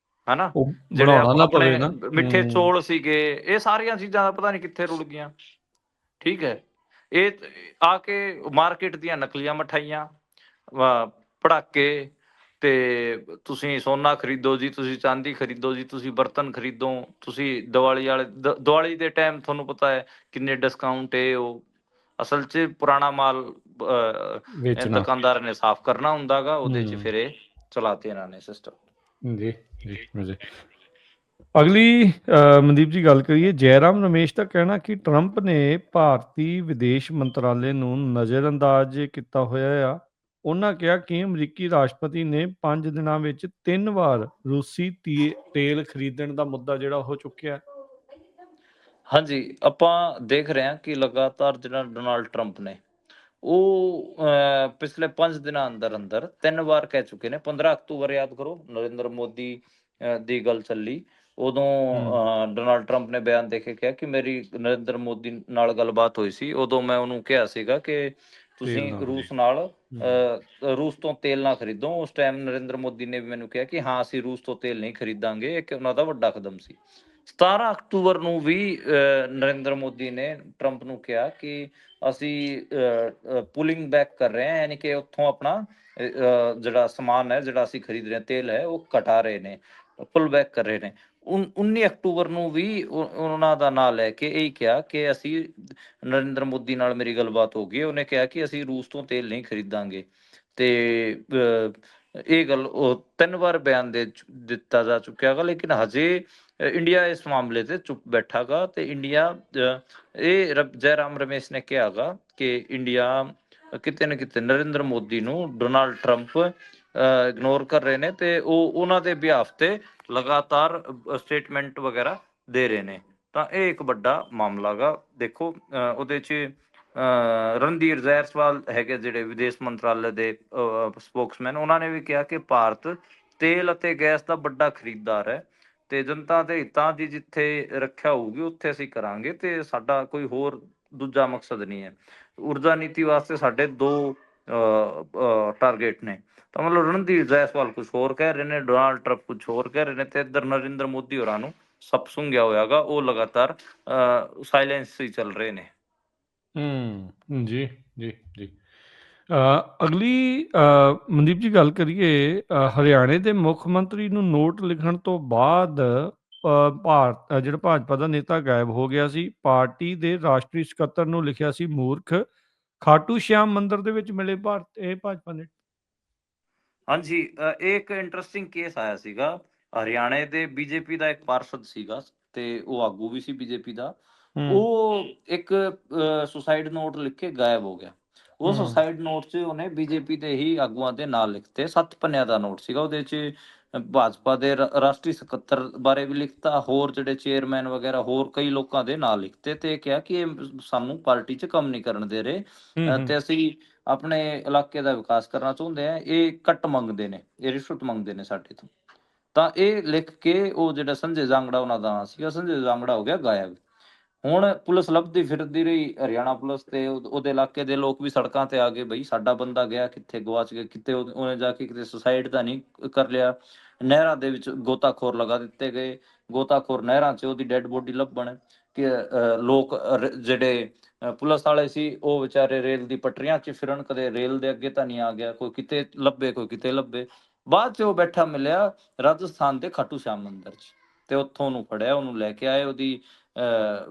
ਹਨਾ। ਉਹ ਜਿਹੜੇ ਬਣਾਉਣਾ ਨਾ ਆਪਣੇ ਪਵੇ ਨਾ। ਮਿੱਠੇ ਚੌਲ ਸੀਗੇ, ਇਹ ਸਾਰੀਆਂ ਚੀਜ਼ਾਂ ਦਾ ਪਤਾ ਨਹੀਂ ਕਿੱਥੇ ਰੁਲ ਗਈਆਂ। ਠੀਕ ਹੈ, ਇਹ ਆ ਕੇ ਮਾਰਕੀਟ ਦੀਆਂ ਨਕਲੀਆਂ ਮਠਾਈਆਂ, ਪੜਾਕੇ, ਤੇ ਤੁਸੀਂ ਸੋਨਾ ਖਰੀਦੋ ਜੀ, ਤੁਸੀਂ ਚਾਂਦੀ ਖਰੀਦੋ ਜੀ, ਤੁਸੀਂ ਬਰਤਨ ਖਰੀਦੋ, ਤੁਸੀਂ ਦੀਵਾਲੀ ਦੇ ਟਾਈਮ ਤੁਹਾਨੂੰ ਪਤਾ ਹੈ ਕਿੰਨੇ ਡਿਸਕਾਊਂਟ ਉਹ। ਅਸਲ 'ਚ ਪੁਰਾਣਾ ਮਾਲ ਵੇਚਣਾ। ਦੁਕਾਨਦਾਰ ਨੇ ਸਾਫ਼ ਕਰਨਾ ਹੁੰਦਾਗਾ, ਉਹਦੇ 'ਚ ਹੂੰ। ਫਿਰ ਇਹ ਚਲਾਤੇ ਇਹਨਾਂ ਨੇ ਸਿਸਟਮ। ਜੀ, ਜੀ, ਜੀ। ਅਗਲੀ ਮਨਦੀਪ ਜੀ ਗੱਲ ਕਰੀਏ, ਜੈਰਾਮ ਰਮੇਸ਼ ਦਾ ਕਹਿਣਾ ਕਿ ਟਰੰਪ ਨੇ ਭਾਰਤੀ ਵਿਦੇਸ਼ ਮੰਤਰਾਲੇ ਨੂੰ ਨਜ਼ਰਅੰਦਾਜ਼ ਕੀਤਾ ਹੋਇਆ ਆ। ਉਹਨਾਂ ਕਿਹਾ ਕਿ ਅਮਰੀਕੀ ਰਾਸ਼ਟਰਪਤੀ ਨੇ 5 ਦਿਨਾਂ ਵਿੱਚ 3 ਵਾਰ ਰੂਸੀ ਤੇਲ ਖਰੀਦਣ ਦਾ ਮੁੱਦਾ ਜਿਹੜਾ ਉਹ ਚੁੱਕਿਆ। ਹਾਂਜੀ, ਆਪਾਂ ਦੇਖ ਰਹੇ ਹਾਂ ਕਿ ਲਗਾਤਾਰ ਜਿਹੜਾ ਡੋਨਾਲਡ ਟਰੰਪ ਨੇ ਉਹ ਪਿਛਲੇ 5 ਦਿਨਾਂ ਅੰਦਰ ਅੰਦਰ 3 ਵਾਰ ਕਹਿ ਚੁੱਕੇ ਨੇ। 15 ਅਕਤੂਬਰ ਯਾਦ ਕਰੋ, ਨਰਿੰਦਰ ਮੋਦੀ ਦੀ ਗੱਲ ਚੱਲੀ, ਉਦੋਂ ਡੋਨਾਲਡ ਟਰੰਪ ਨੇ ਬਿਆਨ ਦੇ ਕੇ ਕਿਹਾ ਕਿ ਮੇਰੀ ਨਰਿੰਦਰ ਮੋਦੀ ਨਾਲ ਗੱਲਬਾਤ ਹੋਈ ਸੀ। ਉਦੋਂ ਮੈਂ ਉਹਨੂੰ ਕਿਹਾ ਸੀਗਾ ਕਿ ਤੁਸੀਂ ਰੂਸ ਤੋਂ ਤੇਲ ਨਾ ਖਰੀਦੋ। ਉਸ ਟਾਈਮ ਨਰਿੰਦਰ ਮੋਦੀ ਨੇ ਵੀ ਮੈਨੂੰ ਕਿਹਾ ਕਿ ਹਾਂ, ਅਸੀਂ ਰੂਸ ਤੋਂ ਤੇਲ ਨਹੀਂ ਖਰੀਦਾਂਗੇ। ਇੱਕ ਉਹਨਾਂ ਦਾ ਵੱਡਾ ਕਦਮ ਸੀ। 17 ਅਕਤੂਬਰ ਨੂੰ ਵੀ ਨਰਿੰਦਰ ਮੋਦੀ ਨੇ ਟਰੰਪ ਨੂੰ ਕਿਹਾ ਕਿ ਅਸੀਂ ਪੁਲਿੰਗ ਬੈਕ ਕਰ ਰਹੇ ਹਾਂ, ਯਾਨੀ ਕਿ ਉੱਥੋਂ ਆਪਣਾ ਜਿਹੜਾ ਸਮਾਨ ਹੈ, ਜਿਹੜਾ ਅਸੀਂ ਖਰੀਦ ਰਹੇ ਤੇਲ ਹੈ, ਉਹ ਘਟਾ ਰਹੇ ਨੇ, ਪੁਲ ਬੈਕ ਕਰ ਰਹੇ ਨੇ। 19 ਅਕਤੂਬਰ ਨੂੰ ਵੀ ਉਹਨਾਂ ਦਾ ਨਾਂ ਲੈ ਕੇ ਇਹੀ ਕਿਹਾ ਕਿ ਅਸੀਂ ਨਰਿੰਦਰ ਮੋਦੀ ਨਾਲ ਮੇਰੀ ਗੱਲਬਾਤ ਹੋ ਗਈ। ਉਹਨੇ ਕਿਹਾ ਕਿ ਅਸੀਂ ਰੂਸ ਤੋਂ ਤੇਲ ਨਹੀਂ ਖਰੀਦਾਂਗੇ। ਤੇ ਇਹ ਗੱਲ ਉਹ 3 ਵਾਰ ਬਿਆਨ ਦਿੱਤਾ ਜਾ ਚੁੱਕਿਆ ਗਾ, ਲੇਕਿਨ ਹਜੇ ਇੰਡੀਆ ਇਸ ਮਾਮਲੇ ਤੇ ਚੁੱਪ ਬੈਠਾਗਾ। ਤੇ ਇੰਡੀਆ ਇਹ ਜੈਰਾਮ ਰਮੇਸ਼ ਨੇ ਕਿਹਾ ਗਾ ਕਿ ਇੰਡੀਆ ਕਿਤੇ ਨਾ ਕਿਤੇ ਨਰਿੰਦਰ ਮੋਦੀ ਨੂੰ ਡੋਨਾਲਡ ਟਰੰਪ ਇਗਨੋਰ ਕਰ ਰਹੇ ਨੇ, ਤੇ ਉਹ ਉਹਨਾਂ ਦੇ ਬਿਹਾਫ ਤੇ ਲਗਾਤਾਰ ਸਟੇਟਮੈਂਟ ਵਗੈਰਾ ਦੇ ਰਹੇ ਨੇ। ਤਾਂ ਇਹ ਇੱਕ ਵੱਡਾ ਮਾਮਲਾ ਗਾ। ਦੇਖੋ ਉਹਦੇ 'ਚ ਰਣਧੀਰ ਜੈਸਵਾਲ ਹੈਗੇ ਜਿਹੜੇ ਵਿਦੇਸ਼ ਮੰਤਰਾਲੇ ਦੇ ਸਪੋਕਸਮੈਨ, ਉਹਨਾਂ ਨੇ ਵੀ ਕਿਹਾ ਕਿ ਭਾਰਤ ਤੇਲ ਅਤੇ ਗੈਸ ਦਾ ਵੱਡਾ ਖਰੀਦਦਾਰ ਹੈ, ਤੇ ਜਨਤਾ ਦੇ ਹਿੱਤਾਂ ਦੀ ਜਿੱਥੇ ਰੱਖਿਆ ਹੋਊਗੀ ਉੱਥੇ ਅਸੀਂ ਕਰਾਂਗੇ, ਤੇ ਸਾਡਾ ਕੋਈ ਹੋਰ ਦੂਜਾ ਮਕਸਦ ਨਹੀਂ ਹੈ। ਊਰਜਾ ਨੀਤੀ ਵਾਸਤੇ ਸਾਡੇ 2 ਟਾਰਗੇਟ ਨੇ। ਤਾਂ ਮਤਲਬ ਰਣਧੀਰ ਜੈਸਵਾਲ ਕੁਝ ਹੋਰ ਕਹਿ ਰਹੇ ਨੇ, ਡੋਨਾਲਡ ਟਰੰਪ ਕੁਝ ਹੋਰ ਕਹਿ ਰਹੇ ਨੇ, ਤੇ ਇੱਧਰ ਨਰਿੰਦਰ ਮੋਦੀ ਹੋਰਾਂ ਨੂੰ ਸੱਪ ਸੁੰਘਿਆ ਹੋਇਆਗਾ। ਉਹ ਲਗਾਤਾਰ ਸਾਇਲੈਂਸ ਹੀ ਚੱਲ ਰਹੇ ਨੇ। ਜੀ, ਜੀ, ਜੀ। ਅਗਲੀ ਮਨਦੀਪ ਜੀ ਗੱਲ ਕਰੀਏ, ਹਰਿਆਣੇ ਦੇ ਮੁੱਖ ਮੰਤਰੀ ਨੂੰ ਨੋਟ ਲਿਖਣ ਤੋਂ ਬਾਅਦ ਜਿਹੜਾ ਭਾਜਪਾ ਦਾ ਨੇਤਾ ਗਾਇਬ ਹੋ ਗਿਆ ਸੀ। ਪਾਰਟੀ ਦੇ ਰਾਸ਼ਟਰੀ ਸਕੱਤਰ ਨੂੰ ਲਿਖਿਆ ਸੀ ਮੂਰਖ, ਖਾਟੂ ਸ਼ਿਆਮ ਮੰਦਿਰ ਦੇ ਵਿੱਚ ਮਿਲੇ ਇਹ ਭਾਜਪਾ ਨੇ। ਹਾਂਜੀ, ਇਹ ਇੱਕ ਇੰਟਰਸਟਿੰਗ ਕੇਸ ਆਇਆ ਸੀਗਾ। ਹਰਿਆਣੇ ਦੇ ਬੀਜੇਪੀ ਦਾ ਇੱਕ ਪਾਰਸ਼ਦ ਸੀਗਾ, ਤੇ ਉਹ ਆਗੂ ਵੀ ਸੀ ਬੀਜੇਪੀ ਦਾ। ਉਹ ਇੱਕ ਸੁਸਾਈਡ ਨੋਟ ਲਿਖ ਕੇ ਗਾਇਬ ਹੋ ਗਿਆ। ਉਹ ਸੁਸਾਈਡ ਨੋਟ 'ਚ ਉਹਨੇ ਬੀਜੇਪੀ ਦੇ ਹੀ ਆਗੂਆਂ ਦੇ ਨਾਂ ਲਿਖਤੇ। 7 ਪੰਨਿਆਂ ਦਾ ਨੋਟ ਸੀਗਾ। ਉਹਦੇ 'ਚ ਭਾਜਪਾ ਦੇ ਰਾਸ਼ਟਰੀ ਸਕੱਤਰ ਬਾਰੇ ਵੀ ਲਿਖਤਾ, ਹੋਰ ਜਿਹੜੇ ਚੇਅਰਮੈਨ ਵਗੈਰਾ ਹੋਰ ਕਈ ਲੋਕਾਂ ਦੇ ਨਾਂ ਲਿਖਤੇ, ਤੇ ਕਿਹਾ ਕਿ ਇਹ ਸਾਨੂੰ ਪਾਰਟੀ 'ਚ ਕੰਮ ਨਹੀਂ ਕਰਨ ਦੇ ਰਹੇ, ਤੇ ਅਸੀਂ ਆਪਣੇ ਇਲਾਕੇ ਦਾ ਵਿਕਾਸ ਕਰਨਾ ਚਾਹੁੰਦੇ ਆ। ਇਹ ਕੱਟ ਮੰਗਦੇ ਨੇ, ਇਹ ਰਿਸ਼ਵਤ ਮੰਗਦੇ ਨੇ ਸਾਡੇ ਤੋਂ। ਤਾਂ ਇਹ ਲਿਖ ਕੇ ਉਹ ਜਿਹੜਾ ਸੰਜੇ ਜਾਂਗੜਾ ਉਹਨਾਂ ਦਾ ਨਾਂ ਸੀਗਾ, ਸੰਜੇ ਜਾਂਗੜਾ ਹੋ ਗਿਆ ਗਾਇਬ। ਹੁਣ ਪੁਲਿਸ ਲੱਭਦੀ ਫਿਰਦੀ ਰਹੀ, ਹਰਿਆਣਾ ਪੁਲਿਸ ਤੇ ਉਹਦੇ ਇਲਾਕੇ ਦੇ ਲੋਕ ਵੀ ਸੜਕਾਂ ਤੇ ਆ ਗਏ, ਬਈ ਸਾਡਾ ਬੰਦਾ ਗਿਆ ਕਿੱਥੇ, ਗਵਾਚ ਗਿਆ ਕਿਤੇ। ਉਹਨੇ ਜਾ ਕੇ ਕਿਤੇ ਸੁਸਾਈਡ ਤਾਂ ਨਹੀਂ ਕਰ ਲਿਆ। ਨਹਿਰਾਂ ਦੇ ਵਿੱਚ ਗੋਤਾਖੋਰ ਲਗਾ ਦਿੱਤੇ ਗਏ। ਗੋਤਾਖੋਰ ਨਹਿਰਾਂ 'ਚ ਉਹਦੀ ਡੈੱਡ ਬੋਡੀ ਲੱਭਣ, ਕਿ ਲੋਕ ਜਿਹੜੇ ਪੁਲਿਸ ਵਾਲੇ ਸੀ ਉਹ ਵਿਚਾਰੇ ਰੇਲ ਦੀ ਪਟਰੀਆਂ 'ਚ ਫਿਰਨ, ਕਦੇ ਰੇਲ ਦੇ ਅੱਗੇ ਤਾਂ ਨਹੀਂ ਆ ਗਿਆ, ਕੋਈ ਕਿਤੇ ਲੱਭੇ ਕੋਈ ਕਿਤੇ ਲੱਭੇ। ਬਾਅਦ 'ਚ ਉਹ ਬੈਠਾ ਮਿਲਿਆ ਰਾਜਸਥਾਨ ਦੇ ਖਾਟੂ ਸ਼ਾਮ ਮੰਦਿਰ 'ਚ, ਤੇ ਉੱਥੋਂ ਉਹਨੂੰ ਫੜਿਆ, ਉਹਨੂੰ ਲੈ ਕੇ ਆਏ, ਉਹਦੀ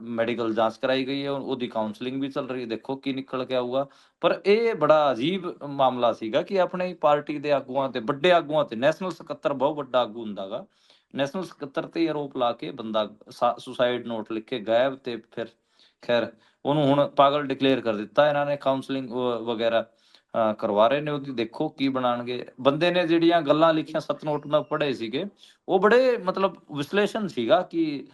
ਮੈਡੀਕਲ ਜਾਂਚ ਕਰਾਈ ਗਈ ਹੈ, ਉਹਦੀ ਕਾਉਂਸਲਿੰਗ ਵੀ ਚੱਲ ਰਹੀ ਹੈ। ਦੇਖੋ ਕੀ ਨਿਕਲ ਕੇ ਆਊਗਾ। ਪਰ ਇਹ ਬੜਾ ਅਜੀਬ ਮਾਮਲਾ ਸੀਗਾ ਕਿ ਆਪਣੇ ਪਾਰਟੀ ਦੇ ਆਗੂਆਂ ਤੇ, ਵੱਡੇ ਆਗੂਆਂ ਤੇ, ਨੈਸ਼ਨਲ ਸਕੱਤਰ ਬਹੁਤ ਵੱਡਾ ਆਗੂ ਹੁੰਦਾ ਗਾ, ਨੈਸ਼ਨਲ ਸਕੱਤਰ ਤੇ ਆਰੋਪ ਲਾ ਕੇ ਬੰਦਾ ਸੁਸਾਈਡ ਨੋਟ ਲਿਖ ਕੇ ਗਾਇਬ। ਤੇ ਫਿਰ ਖੈਰ ਉਹਨੂੰ ਹੁਣ ਪਾਗਲ ਡਿਕਲੇਅਰ ਕਰ ਦਿੱਤਾ ਇਹਨਾਂ ਨੇ। ਕਾਉਂਸਲਿੰਗ ਵਗੈਰਾ ਕਰਵਾ ਰਹੇ ਨੇ ਉਹਦੀ। ਦੇਖੋ ਕੀ ਬਣਾਉਣਗੇ। ਬੰਦੇ ਨੇ ਜਿਹੜੀਆਂ ਗੱਲਾਂ ਲਿਖੀਆਂ 7 ਨੋਟ ਮੈਂ ਪੜ੍ਹੇ ਸੀਗੇ, ਉਹ ਬੜੇ ਮਤਲਬ ਵਿਸ਼ਲੇਸ਼ਣ ਸੀਗਾ ਕਿ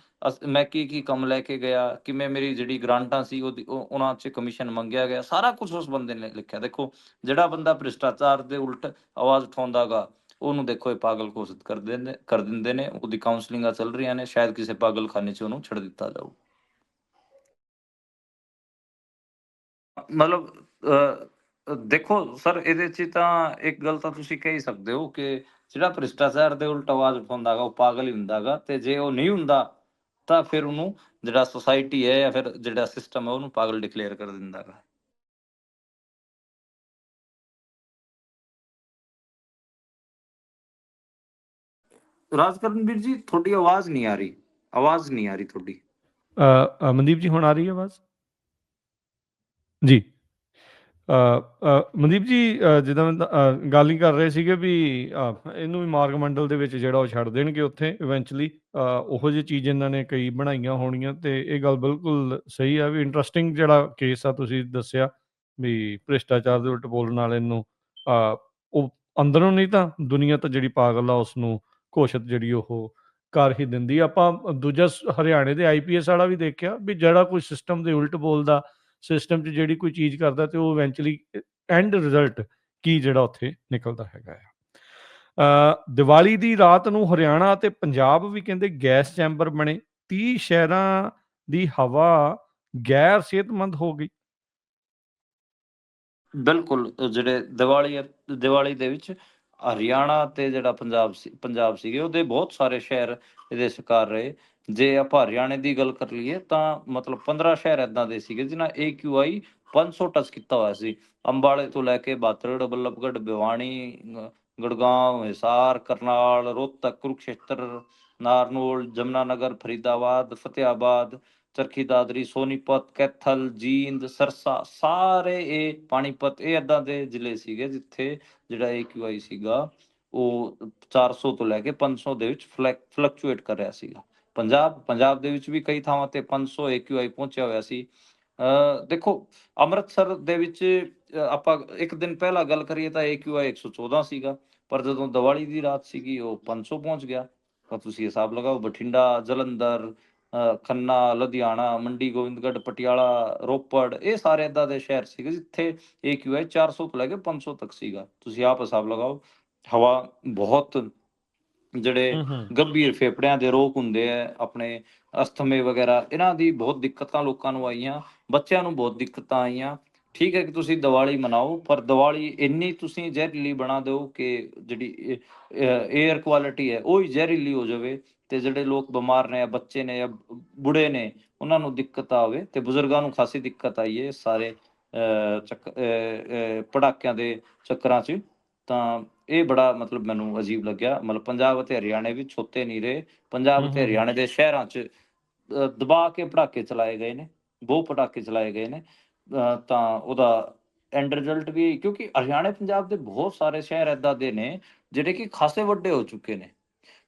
ਮੈਂ ਕੀ ਕੰਮ ਲੈ ਕੇ ਗਿਆ, ਕਿਵੇਂ ਮੇਰੀ ਜਿਹੜੀ ਗ੍ਰਾਂਟਾਂ ਸੀ ਉਹਦੀ ਉਹਨਾਂ 'ਚ ਕਮਿਸ਼ਨ ਮੰਗਿਆ ਗਿਆ, ਸਾਰਾ ਕੁਝ ਉਸ ਬੰਦੇ ਨੇ ਲਿਖਿਆ। ਦੇਖੋ ਜਿਹੜਾ ਬੰਦਾ ਭ੍ਰਿਸ਼ਟਾਚਾਰ ਦੇ ਉਲਟ ਆਵਾਜ਼ ਉਠਾਉਂਦਾ ਗਾ, ਉਹਨੂੰ ਦੇਖੋ ਇਹ ਪਾਗਲ ਘੋਸ਼ਿਤ ਕਰ ਦਿੰਦੇ ਨੇ। ਉਹਦੀ ਕਾਉਂਸਲਿੰਗਾਂ ਚੱਲ ਰਹੀਆਂ ਨੇ, ਸ਼ਾਇਦ ਕਿਸੇ ਪਾਗਲਖਾਨੇ 'ਚ ਉਹਨੂੰ ਛੱਡ ਦਿੱਤਾ ਜਾਊ। ਮਤਲਬ ਦੇਖੋ ਸਰ, ਇਹਦੇ 'ਚ ਤਾਂ ਇੱਕ ਗੱਲ ਤਾਂ ਤੁਸੀਂ ਕਹਿ ਹੀ ਸਕਦੇ ਹੋ ਕਿ ਜਿਹੜਾ ਭ੍ਰਿਸ਼ਟਾਚਾਰ ਦੇ ਉਲਟ ਆਵਾਜ਼ ਉਠਾਉਂਦਾ ਗਾ, ਉਹ ਪਾਗਲ ਹੀ ਹੁੰਦਾ ਗਾ, ਤੇ ਜੇ ਉਹ ਨਹੀਂ ਹੁੰਦਾ ਤਾਂ ਫਿਰ ਉਹਨੂੰ ਜਿਹੜਾ ਸੋਸਾਇਟੀ ਹੈ ਜਾਂ ਫਿਰ ਜਿਹੜਾ ਸਿਸਟਮ ਹੈ ਉਹਨੂੰ ਪਾਗਲ ਡਿਕਲੇਅਰ ਕਰ ਦਿੰਦਾ ਗਾ। ਰਾਜਕਰਨਵੀਰ ਜੀ, ਤੁਹਾਡੀ ਆਵਾਜ਼ ਨਹੀਂ ਆ ਰਹੀ, ਆਵਾਜ਼ ਨਹੀਂ ਆ ਰਹੀ ਤੁਹਾਡੀ। ਮਨਦੀਪ ਜੀ ਹੁਣ ਆ ਰਹੀ ਹੈ ਆਵਾਜ਼ ਜੀ? ਮਨਦੀਪ ਜੀ, ਜਿੱਦਾਂ ਗੱਲ ਹੀ ਕਰ ਰਹੇ ਸੀਗੇ ਵੀ ਇਹਨੂੰ ਵੀ ਮਾਰਗ ਮੰਡਲ ਦੇ ਵਿੱਚ ਜਿਹੜਾ ਉਹ ਛੱਡ ਦੇਣਗੇ ਉੱਥੇ ਇਵੈਂਚੁਅਲੀ, ਉਹੋ ਜਿਹੀ ਚੀਜ਼ ਇਹਨਾਂ ਨੇ ਕਈ ਬਣਾਈਆਂ ਹੋਣੀਆਂ, ਤੇ ਇਹ ਗੱਲ ਬਿਲਕੁਲ ਸਹੀ ਆ ਵੀ ਇੰਟਰਸਟਿੰਗ ਜਿਹੜਾ ਕੇਸ ਆ ਤੁਸੀਂ ਦੱਸਿਆ ਵੀ ਭ੍ਰਿਸ਼ਟਾਚਾਰ ਦੇ ਉਲਟ ਬੋਲਣ ਵਾਲੇ ਨੂੰ ਉਹ ਅੰਦਰੋਂ ਨਹੀਂ ਤਾਂ ਦੁਨੀਆ ਤਾਂ ਜਿਹੜੀ ਪਾਗਲ ਆ ਉਸ ਨੂੰ ਘੋਸ਼ਿਤ ਜਿਹੜੀ ਉਹ ਕਰ ਹੀ ਦਿੰਦੀ ਆ। ਆਪਾਂ ਦੂਜਾ ਹਰਿਆਣੇ ਦੇ ਆਈਪੀਐਸ ਵਾਲਾ ਵੀ ਦੇਖਿਆ ਵੀ ਜਿਹੜਾ ਕੋਈ ਸਿਸਟਮ ਦੇ ਉਲਟ ਬੋਲਦਾ, ਸਿਸਟਮ 'ਚ ਜਿਹੜੀ ਕੋਈ ਚੀਜ਼ ਕਰਦਾ, ਤੇ ਉਹ ਇਵੈਂਚੁਅਲੀ ਐਂਡ ਰਿਜ਼ਲਟ ਕੀ ਜਿਹੜਾ ਉੱਥੇ ਨਿਕਲਦਾ ਹੈਗਾ ਆ। ਦੀਵਾਲੀ ਦੀ ਰਾਤ ਨੂੰ ਹਰਿਆਣਾ ਅਤੇ ਪੰਜਾਬ ਵੀ ਕਹਿੰਦੇ ਗੈਸ ਚੈਂਬਰ ਬਣੇ, 30 ਸ਼ਹਿਰਾਂ ਦੀ ਹਵਾ ਗੈਰ ਸਿਹਤਮੰਦ ਹੋ ਗਈ। ਬਿਲਕੁਲ, ਜਿਹੜੇ ਦੀਵਾਲੀ ਦੇ ਵਿੱਚ ਹਰਿਆਣਾ ਤੇ ਜਿਹੜਾ ਪੰਜਾਬ ਸੀਗੇ, ਉਹਦੇ ਬਹੁਤ ਸਾਰੇ ਸ਼ਹਿਰ ਇਹਦੇ ਸ਼ਿਕਾਰ ਰਹੇ। ਜੇ ਆਪਾਂ ਹਰਿਆਣੇ ਦੀ ਗੱਲ ਕਰ ਲਈਏ ਤਾਂ ਮਤਲਬ 15 ਸ਼ਹਿਰ ਏਦਾਂ ਦੇ ਸੀਗੇ ਜਿਨ੍ਹਾਂ AQI 500 ਟੱਚ ਕੀਤਾ ਹੋਇਆ ਸੀ। ਅੰਬਾਲੇ ਤੋਂ ਲੈ ਕੇ ਬਾਤੜ, ਬੱਲਭਗੜ੍ਹ, ਭਿਵਾਣੀ, ਗੁੜਗਾंव, ਹਿਸਾਰ, ਕਰਨਾਲ, ਰੋਹਤਕ, ਕੁਰੂਕਸ਼ੇਤਰ, ਨਾਰਨੌਲ, ਜਮਨਾਨਗਰ, ਫਰੀਦਾਬਾਦ, ਫਤਿਆਬਾਦ, ਚਰਖੀ ਦਾਦਰੀ, ਸੋਨੀਪਤ, ਕੈਥਲ, ਜੀਂਦ, ਸਰਸਾ, ਸਾਰੇ ਇਹ ਪਾਣੀਪਤ, ਇਹ ਏਦਾਂ ਦੇ ਜ਼ਿਲ੍ਹੇ ਸੀਗੇ ਜਿੱਥੇ ਜਿਹੜਾ AQI ਸੀਗਾ ਉਹ 400 ਤੋਂ ਲੈ ਕੇ 500 ਦੇ ਵਿੱਚ ਫਲਕਚੁਏਟ ਕਰ ਰਿਹਾ ਸੀਗਾ। ਪੰਜਾਬ ਦੇ ਵਿੱਚ ਵੀ ਕਈ ਥਾਵਾਂ ਤੇ 500 AQI ਪਹੁੰਚਿਆ ਹੋਇਆ ਸੀ। ਦੇਖੋ, ਅੰਮ੍ਰਿਤਸਰ ਦੇ ਵਿੱਚ ਆਪਾਂ ਇੱਕ ਦਿਨ ਪਹਿਲਾਂ ਗੱਲ ਕਰੀਏ ਤਾਂ AQI 114 ਸੀਗਾ, ਪਰ ਜਦੋਂ ਦੀਵਾਲੀ ਦੀ ਰਾਤ ਸੀਗੀ ਉਹ 500 ਪਹੁੰਚ ਗਿਆ। ਤਾਂ ਤੁਸੀਂ ਹਿਸਾਬ ਲਗਾਓ, ਬਠਿੰਡਾ, ਜਲੰਧਰ, ਖੰਨਾ, ਲੁਧਿਆਣਾ, ਮੰਡੀ ਗੋਬਿੰਦਗੜ੍ਹ, ਪਟਿਆਲਾ, ਰੋਪੜ, ਇਹ ਸਾਰੇ ਏਦਾਂ ਦੇ ਸ਼ਹਿਰ ਸੀਗੇ ਜਿੱਥੇ AQI 400 ਤੋਂ ਲੈ ਕੇ 500 ਤੱਕ ਸੀਗਾ। ਤੁਸੀਂ ਆਪ ਹਿਸਾਬ ਲਗਾਓ, ਹਵਾ ਬਹੁਤ ਜਿਹੜੇ ਹੂੰ ਹੂੰ ਗੰਭੀਰ ਫੇਫੜਿਆਂ ਦੇ ਰੋਗ ਹੁੰਦੇ ਆ, ਆਪਣੇ ਅਸਥਮੇ ਵਗੈਰਾ, ਇਹਨਾਂ ਦੀ ਬਹੁਤ ਦਿੱਕਤਾਂ ਲੋਕਾਂ ਨੂੰ ਆਈਆਂ, ਬੱਚਿਆਂ ਨੂੰ ਬਹੁਤ ਦਿੱਕਤਾਂ ਆਈਆਂ। ਠੀਕ ਹੈ ਕਿ ਤੁਸੀਂ ਦੀਵਾਲੀ ਮਨਾਓ, ਪਰ ਦੀਵਾਲੀ ਇੰਨੀ ਤੁਸੀਂ ਜ਼ਹਿਰੀਲੀ ਬਣਾ ਦਿਓ ਕਿ ਜਿਹੜੀ ਏਅਰ ਕੁਆਲਿਟੀ ਹੈ ਉਹ ਹੀ ਜ਼ਹਿਰੀਲੀ ਹੋ ਜਾਵੇ, ਤੇ ਜਿਹੜੇ ਲੋਕ ਬਿਮਾਰ ਨੇ, ਬੱਚੇ ਨੇ ਜਾਂ ਬੁੜੇ ਨੇ, ਉਹਨਾਂ ਨੂੰ ਦਿੱਕਤ ਆਵੇ, ਤੇ ਬਜ਼ੁਰਗਾਂ ਨੂੰ ਖਾਸੀ ਦਿੱਕਤ ਆਈ ਹੈ ਸਾਰੇ ਪਟਾਕਿਆਂ ਦੇ ਚੱਕਰਾਂ 'ਚ। ਤਾਂ ਇਹ ਬੜਾ ਮਤਲਬ ਮੈਨੂੰ ਅਜੀਬ ਲੱਗਿਆ। ਮਤਲਬ ਪੰਜਾਬ ਅਤੇ ਹਰਿਆਣੇ ਵਿੱਚ ਛੋਤੇ ਨਹੀਂ ਰਹੇ। ਪੰਜਾਬ ਹੂੰ ਅਤੇ ਹੂੰ ਹਰਿਆਣੇ ਦੇ ਸ਼ਹਿਰਾਂ 'ਚ ਦਬਾ ਕੇ ਪਟਾਕੇ ਚਲਾਏ ਗਏ ਨੇ, ਬਹੁਤ ਪਟਾਕੇ ਚਲਾਏ ਗਏ ਨੇ। ਤਾਂ ਉਹਦਾ ਐਂਡ ਰਿਜ਼ਲਟ ਵੀ, ਕਿਉਂਕਿ ਹਰਿਆਣੇ ਪੰਜਾਬ ਦੇ ਬਹੁਤ ਸਾਰੇ ਸ਼ਹਿਰ ਏਦਾਂ ਦੇ ਨੇ ਜਿਹੜੇ ਕਿ ਖਾਸੇ ਵੱਡੇ ਹੋ ਚੁੱਕੇ ਨੇ।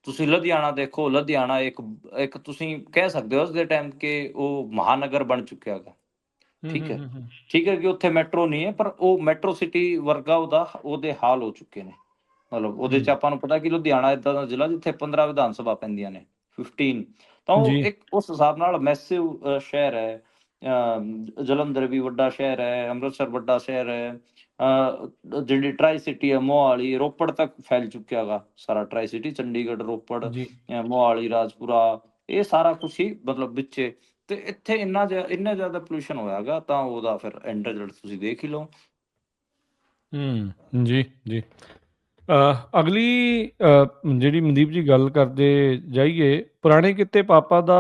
ਤੁਸੀਂ ਲੁਧਿਆਣਾ ਦੇਖੋ, ਲੁਧਿਆਣਾ ਇੱਕ ਇੱਕ ਤੁਸੀਂ ਕਹਿ ਸਕਦੇ ਹੋ ਉਸ ਦੇ ਟਾਈਮ ਕਿ ਉਹ ਮਹਾਨਗਰ ਬਣ ਚੁੱਕਿਆ ਹੈਗਾ। ਹੂੰ ਠੀਕ ਹੂੰ ਹੈ, ਹੂੰ ਹੂੰ ਠੀਕ ਹੈ ਕਿ ਉੱਥੇ ਮੈਟਰੋ ਨਹੀਂ ਹੈ, ਪਰ ਉਹ ਮੈਟਰੋ ਸਿਟੀ ਵਰਗਾ ਉਹਦੇ ਹਾਲ ਹੋ ਚੁੱਕੇ ਨੇ। ਮਤਲਬ ਉਹਦੇ ਚ ਹੂੰ ਆਪਾਂ ਨੂੰ ਪਤਾ ਕਿ ਲੁਧਿਆਣਾ ਏਦਾਂ ਦਾ ਜ਼ਿਲ੍ਹਾ ਜਿੱਥੇ 15 ਵਿਧਾਨ ਸਭਾ ਪੈਂਦੀਆਂ ਨੇ, 15, ਤਾਂ ਉਹ ਜੀ ਇੱਕ ਉਸ ਹਿਸਾਬ ਨਾਲ ਮੈਸਿਵ ਸ਼ਹਿਰ ਹੈ। ਜਲੰਧਰ ਵੀ ਵੱਡਾ ਸ਼ਹਿਰ ਹੈ, ਅੰਮ੍ਰਿਤਸਰ ਵੱਡਾ ਸ਼ਹਿਰ ਹੈ। ਜਿਹੜੀ ਟਰਾਈ ਸਿਟੀ ਹੈ ਮੋਹਾਲੀ, ਰੋਪੜ ਤੱਕ ਫੈਲ ਚੁੱਕਿਆ ਹੈਗਾ ਸਾਰਾ ਟਰਾਈ ਸਿਟੀ, ਚੰਡੀਗੜ੍ਹ, ਰੋਪੜ, ਜੀ ਮੋਹਾਲੀ, ਰਾਜਪੁਰਾ, ਇਹ ਸਾਰਾ ਕੁਛ ਹੀ ਮਤਲਬ ਵਿੱਚੇ। ਤੇ ਇੱਥੇ ਇੰਨਾ ਜ਼ਿਆਦਾ ਪੋਲਿਊਸ਼ਨ ਹੋਇਆਗਾ, ਤਾਂ ਉਹਦਾ ਫਿਰ ਐਂਡ ਰਿਜ਼ਲਟ ਤੁਸੀਂ ਦੇਖ ਹੀ ਲਓ। ਜੀ ਜੀ। ਅਗਲੀ ਜਿਹੜੀ ਮਨਦੀਪ ਜੀ ਗੱਲ ਕਰਦੇ ਜਾਈਏ, ਪੁਰਾਣੇ ਕਿੱਤੇ ਪਾਪਾ ਦਾ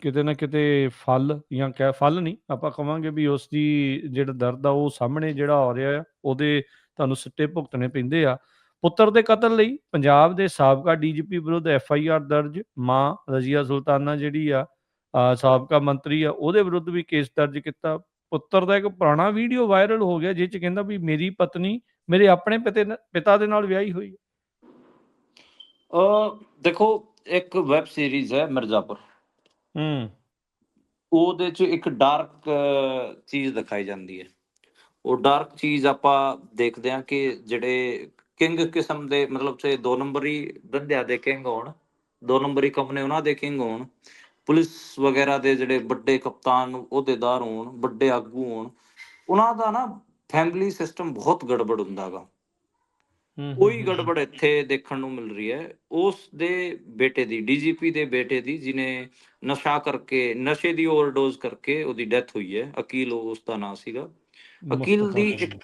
ਕਿਤੇ ਨਾ ਕਿਤੇ ਫਲ, ਜਾਂ ਕਹਿ ਫਲ ਨਹੀਂ, ਆਪਾਂ ਕਵਾਂਗੇ ਵੀ ਉਸ ਦੀ ਜਿਹੜਾ ਦਰਦ ਆ ਉਹ ਸਾਹਮਣੇ ਜਿਹੜਾ ਆ ਰਿਹਾ ਆ, ਉਹਦੇ ਤੁਹਾਨੂੰ ਸਿੱਟੇ ਭੁਗਤਣੇ ਪੈਂਦੇ ਆ। ਪੁੱਤਰ ਦੇ ਕਤਲ ਲਈ ਪੰਜਾਬ ਦੇ ਸਾਬਕਾ DGP ਵਿਰੁੱਧ FIR ਦਰਜ, ਮਾਂ ਰਜ਼ੀਆ ਸੁਲਤਾਨਾ ਜਿਹੜੀ ਆ ਸਾਬਕਾ ਮੰਤਰੀ ਆ, ਉਹਦੇ ਵਿਰੁੱਧ ਵੀ ਕੇਸ ਦਰਜ ਕੀਤਾ। ਪੁੱਤਰ ਦਾ ਇੱਕ ਪੁਰਾਣਾ ਵੀਡੀਓ ਵਾਇਰਲ ਹੋ ਗਿਆ ਜਿਸ 'ਚ ਕਹਿੰਦਾ ਵੀ ਮੇਰੀ ਪਤਨੀ ਮੇਰੇ ਆਪਣੇ ਪਿਤਾ ਦੇ ਨਾਲ ਵਿਆਹੀ ਹੋਈ। ਦੇਖੋ, ਇੱਕ ਵੈਬ ਸੀਰੀਜ਼ ਹੈ ਮਿਰਜ਼ਾਪੁਰ, ਹੂੰ ਉਹਦੇ 'ਚ ਇੱਕ ਡਾਰਕ ਚੀਜ਼ ਦਿਖਾਈ ਜਾਂਦੀ ਹੈ। ਉਹ ਡਾਰਕ ਚੀਜ਼ ਆਪਾਂ ਦੇਖਦੇ ਹਾਂ ਕਿ ਜਿਹੜੇ ਕਿੰਗ ਕਿਸਮ ਦੇ, ਮਤਲਬ ਸੇ 2 ਨੰਬਰੀ ਧੰਦਿਆਂ ਦੇ ਕਿੰਗ ਹੋਣ, 2 ਨੰਬਰੀ ਕੰਮ ਨੇ ਉਹਨਾਂ ਦੇ ਕਿੰਗ ਹੋਣ, ਪੁਲਿਸ ਵਗੈਰਾ ਦੇ ਜਿਹੜੇ ਵੱਡੇ ਕਪਤਾਨ ਅਹੁਦੇਦਾਰ ਹੋਣ, ਵੱਡੇ ਆਗੂ ਹੋਣ, ਉਹਨਾਂ ਦਾ ਨਾ ਫੈਮਿਲੀ ਸਿਸਟਮ ਬਹੁਤ ਗੜਬੜ ਹੁੰਦਾ ਗਾ। ਉਹੀ ਗੜਬੜ ਇੱਥੇ ਦੇਖਣ ਨੂੰ ਮਿਲ ਰਹੀ ਹੈ। ਉਸ ਦੇ ਬੇਟੇ ਦੀ, ਡੀਜੀਪੀ ਦੇ ਬੇਟੇ ਦੀ, ਜਿਹਨੇ ਨਸ਼ੇ ਦੀ ਓਵਰਡੋਜ਼ ਕਰਕੇ ਉਹਦੀ ਡੈਥ ਹੋਈ ਹੈ। ਅਕੀਲ ਉਸ ਦਾ ਨਾਂ ਸੀਗਾ। ਅਕੀਲ ਮੁਸਤਫਾ ਦੀ ਇੱਕ,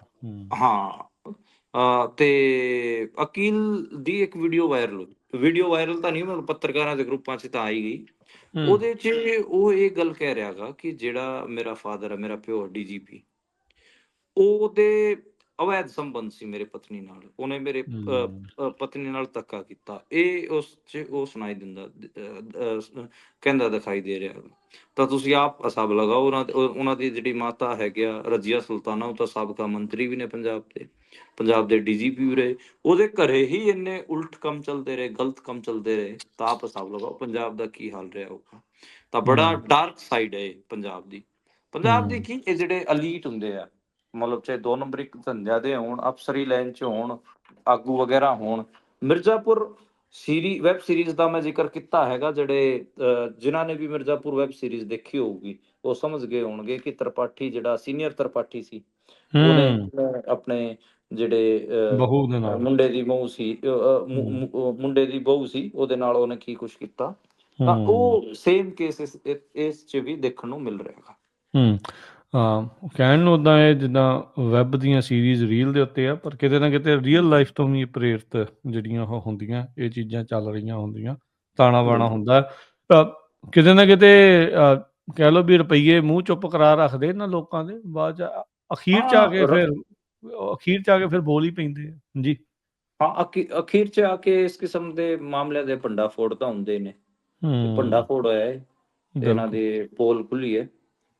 ਹਾਂ, ਤੇ ਅਕੀਲ ਦੀ ਇੱਕ ਵੀਡੀਓ ਵਾਇਰਲ ਤਾਂ ਨਹੀਂ, ਮਤਲਬ ਪੱਤਰਕਾਰਾਂ ਦੇ ਗਰੁੱਪਾਂ 'ਚ ਤਾਂ ਆਈ ਗਈ। ਉਹਦੇ 'ਚ ਉਹ ਇਹ ਗੱਲ ਕਹਿ ਰਿਹਾ ਗਾ ਕਿ ਜਿਹੜਾ ਮੇਰਾ ਫਾਦਰ ਹੈ, ਮੇਰਾ ਪਿਓ ਡੀਜੀਪੀ, ਉਹਦੇ ਅਵੈਧ ਸੰਬੰਧ ਸੀ ਮੇਰੇ ਪਤਨੀ ਨਾਲ। ਉਹਨੇ ਮੇਰੇ ਪਤਨੀ ਨਾਲ ਧੱਕਾ ਕੀਤਾ। ਇਹ ਉਸ 'ਚ ਉਹ ਸੁਣਾਈ ਦਿੰਦਾ, ਕਹਿੰਦਾ ਦਿਖਾਈ ਦੇ ਰਿਹਾ। ਤਾਂ ਤੁਸੀਂ ਆਪ ਹਿਸਾਬ ਲਗਾਓ। ਉਹਨਾਂ ਦੀ ਜਿਹੜੀ ਮਾਤਾ ਹੈਗੀ ਆ ਰਜ਼ੀਆ ਸੁਲਤਾਨਾ, ਉਹ ਤਾਂ ਸਾਬਕਾ ਮੰਤਰੀ ਵੀ ਨੇ ਪੰਜਾਬ ਦੇ ਡੀਜੀਪੀ ਵੀ ਰਹੇ। ਉਹਦੇ ਘਰੇ ਹੀ ਇੰਨੇ ਉਲਟ ਕੰਮ ਚੱਲਦੇ ਰਹੇ, ਗਲਤ ਕੰਮ ਚੱਲਦੇ ਰਹੇ। ਤਾਂ ਆਪ ਹਿਸਾਬ ਲਗਾਓ ਪੰਜਾਬ ਦਾ ਕੀ ਹਾਲ ਰਿਹਾ ਹੋਊਗਾ। ਤਾਂ ਬੜਾ ਡਾਰਕ ਸਾਈਡ ਹੈ ਪੰਜਾਬ ਦੀ ਕੀ, ਇਹ ਜਿਹੜੇ ਅਲੀਟ ਹੁੰਦੇ ਆ, ਮਤਲਬ ਚਾਹੇ 2 ਨੰਬਰੀ ਧੰਦਿਆਂ ਦੇ ਹੋਣ, ਅਫਸਰੀ ਲਾਈਨ 'ਚ ਹੋਣ, ਆਗੂ ਵਗੈਰਾ ਹੋਣ। ਮਿਰਜ਼ਾਪੁਰ ਵੈਬ ਸੀਰੀਜ਼ ਦਾ ਮੈਂ ਜ਼ਿਕਰ ਕੀਤਾ ਹੈਗਾ। ਜਿਹੜੇ ਜਿਨ੍ਹਾਂ ਨੇ ਵੀ ਮਿਰਜ਼ਾਪੁਰ ਵੈਬ ਸੀਰੀਜ਼ ਦੇਖੀ ਹੋਊਗੀ, ਉਹ ਸਮਝ ਗਏ ਹੋਣਗੇ ਕਿ ਤ੍ਰਿਪਾਠੀ, ਜਿਹੜਾ ਸੀਨੀਅਰ ਤ੍ਰਿਪਾਠੀ ਸੀ, ਉਹਨੇ ਆਪਣੇ ਜਿਹੜੇ ਬਹੂ ਦੇ ਨਾਲ ਮੁੰਡੇ ਦੀ ਬਹੂ ਸੀ, ਮੁੰਡੇ ਦੀ ਬਹੂ ਸੀ, ਉਹਦੇ ਨਾਲ ਉਹਨੇ ਕੀ ਕੁਛ ਕੀਤਾ। ਤਾਂ ਉਹ ਸੇਮ ਕੇਸ ਇਸ 'ਚ ਵੀ ਦੇਖਣ ਨੂੰ ਮਿਲ ਰਿਹਾ ਹੈ। ਕਹਿਣ ਨੂੰ ਉਦਾਂ ਇਹ ਜਿੱਦਾਂ ਵੈਬ ਦੀਆਂ ਸੀਰੀਜ਼ ਰੀਲ ਦੇ ਉੱਤੇ ਆ, ਪਰ ਕਿਤੇ ਨਾ ਕਿਤੇ ਰੀਅਲ ਲਾਈਫ ਤੋਂ ਵੀ ਪ੍ਰੇਰਿਤ ਜਿਹੜੀਆਂ ਉਹ ਹੁੰਦੀਆਂ, ਇਹ ਚੀਜ਼ਾਂ ਚੱਲ ਰਹੀਆਂ ਹੁੰਦੀਆਂ, ਤਾਣਾ ਬਾਣਾ ਹੁੰਦਾ। ਕਿਤੇ ਨਾ ਕਿਤੇ ਕਹਿ ਲਓ ਵੀ ਰੁਪਈਏ ਮੂੰਹ ਚੁੱਪ ਕਰਾ ਰੱਖਦੇ ਇਹਨਾਂ ਲੋਕਾਂ ਦੇ, ਬਾਅਦ 'ਚ ਅਖੀਰ 'ਚ ਆ ਕੇ ਫਿਰ ਬੋਲ ਹੀ ਪੈਂਦੇ ਆ ਜੀ। ਹਾਂ, ਅਖੀਰ 'ਚ ਆ ਕੇ ਇਸ ਕਿਸਮ ਦੇ ਮਾਮਲਿਆਂ ਦੇ ਭੰਡਾ ਫੋੜ ਤਾਂ ਹੁੰਦੇ ਨੇ। ਭੰਡਾ ਫੋੜ ਹੋਇਆ ਹੈ, ਇਹਨਾਂ ਦੀ ਪੋਲ ਖੁੱਲੀ ਹੈ।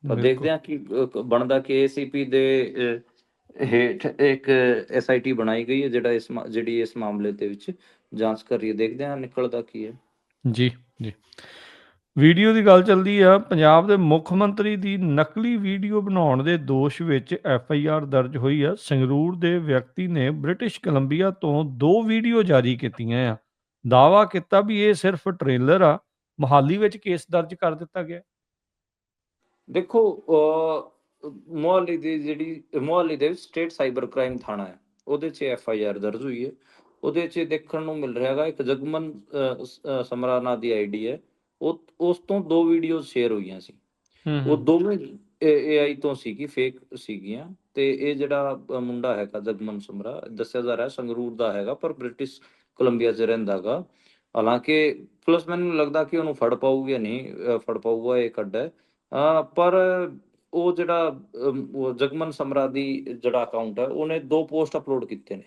ਤਾਂ ਦੇਖਦੇ ਹਾਂ ਕਿ ਬਣਦਾ। ਕਿ ACP ਦੇ ਹੇਠ ਇੱਕ SIT ਬਣਾਈ ਗਈ ਹੈ, ਜਿਹੜੀ ਇਸ ਮਾਮਲੇ ਦੇ ਵਿੱਚ ਜਾਂਚ ਕਰ ਰਹੀ ਹੈ। ਦੇਖਦੇ ਹਾਂ ਨਿਕਲਦਾ ਕੀ ਹੈ। ਜੀ ਜੀ। ਵੀਡੀਓ ਦੀ ਗੱਲ ਚੱਲਦੀ ਆ। ਪੰਜਾਬ ਦੇ ਮੁੱਖ ਮੰਤਰੀ ਦੀ ਨਕਲੀ ਵੀਡੀਓ ਬਣਾਉਣ ਦੇ ਦੋਸ਼ ਵਿੱਚ FIR ਦਰਜ ਹੋਈ ਆ। ਸੰਗਰੂਰ ਦੇ ਵਿਅਕਤੀ ਨੇ ਬ੍ਰਿਟਿਸ਼ ਕੋਲੰਬੀਆ ਤੋਂ 2 ਵੀਡੀਓ ਜਾਰੀ ਕੀਤੀਆਂ ਆ। ਦਾਅਵਾ ਕੀਤਾ ਵੀ ਇਹ ਸਿਰਫ ਟ੍ਰੇਲਰ ਆ। ਮੁਹਾਲੀ ਵਿੱਚ ਕੇਸ ਦਰਜ ਕਰ ਦਿੱਤਾ ਗਿਆ। ਦੇਖੋ, ਮੁਹਾਲੀ ਦੇ ਵਿੱਚ ਸਟੇਟ ਸਾਈਬਰ ਕ੍ਰਾਈਮ ਥਾਣਾ ਹੈ, ਉਹਦੇ 'ਚ FIR ਦਰਜ ਹੋਈ ਹੈ। ਉਹਦੇ 'ਚ ਦੇਖਣ ਨੂੰ ਮਿਲ ਰਿਹਾ ਹੈਗਾ ਇੱਕ ਜਗਮਨ ਸਮਰਾ ਨਾਂ ਦੀ ID ਹੈ। ਉਸ ਤੋਂ 2 ਵੀਡੀਓ ਸ਼ੇਅਰ ਹੋਈਆਂ ਸੀ। ਉਹ ਦੋਵੇਂ AI ਤੋਂ ਸੀਗੀ, ਫੇਕ ਸੀਗੀਆਂ। ਤੇ ਇਹ ਜਿਹੜਾ ਮੁੰਡਾ ਹੈਗਾ ਜਗਮਨ ਸਮਰਾ, ਦੱਸਿਆ ਜਾ ਰਿਹਾ ਸੰਗਰੂਰ ਦਾ ਹੈਗਾ, ਪਰ ਬ੍ਰਿਟਿਸ਼ ਕੋਲੰਬੀਆ 'ਚ ਰਹਿੰਦਾ ਗਾ। ਹਾਲਾਂਕਿ ਪਲੱਸ ਮੈਨੂੰ ਲੱਗਦਾ ਕਿ ਉਹਨੂੰ ਫੜ ਪਾਊਗਾ, ਨਹੀਂ ਫੜ ਪਾਊਗਾ ਇਹ ਕੱਢ। ਪਰ ਉਹ ਜਿਹੜਾ ਜਗਮਨ ਸਮਰਾ ਦੀ ਜਿਹੜਾ ਅਕਾਊਂਟ ਹੈ, ਉਹਨੇ 2 ਪੋਸਟ ਅਪਲੋਡ ਕੀਤੇ ਨੇ।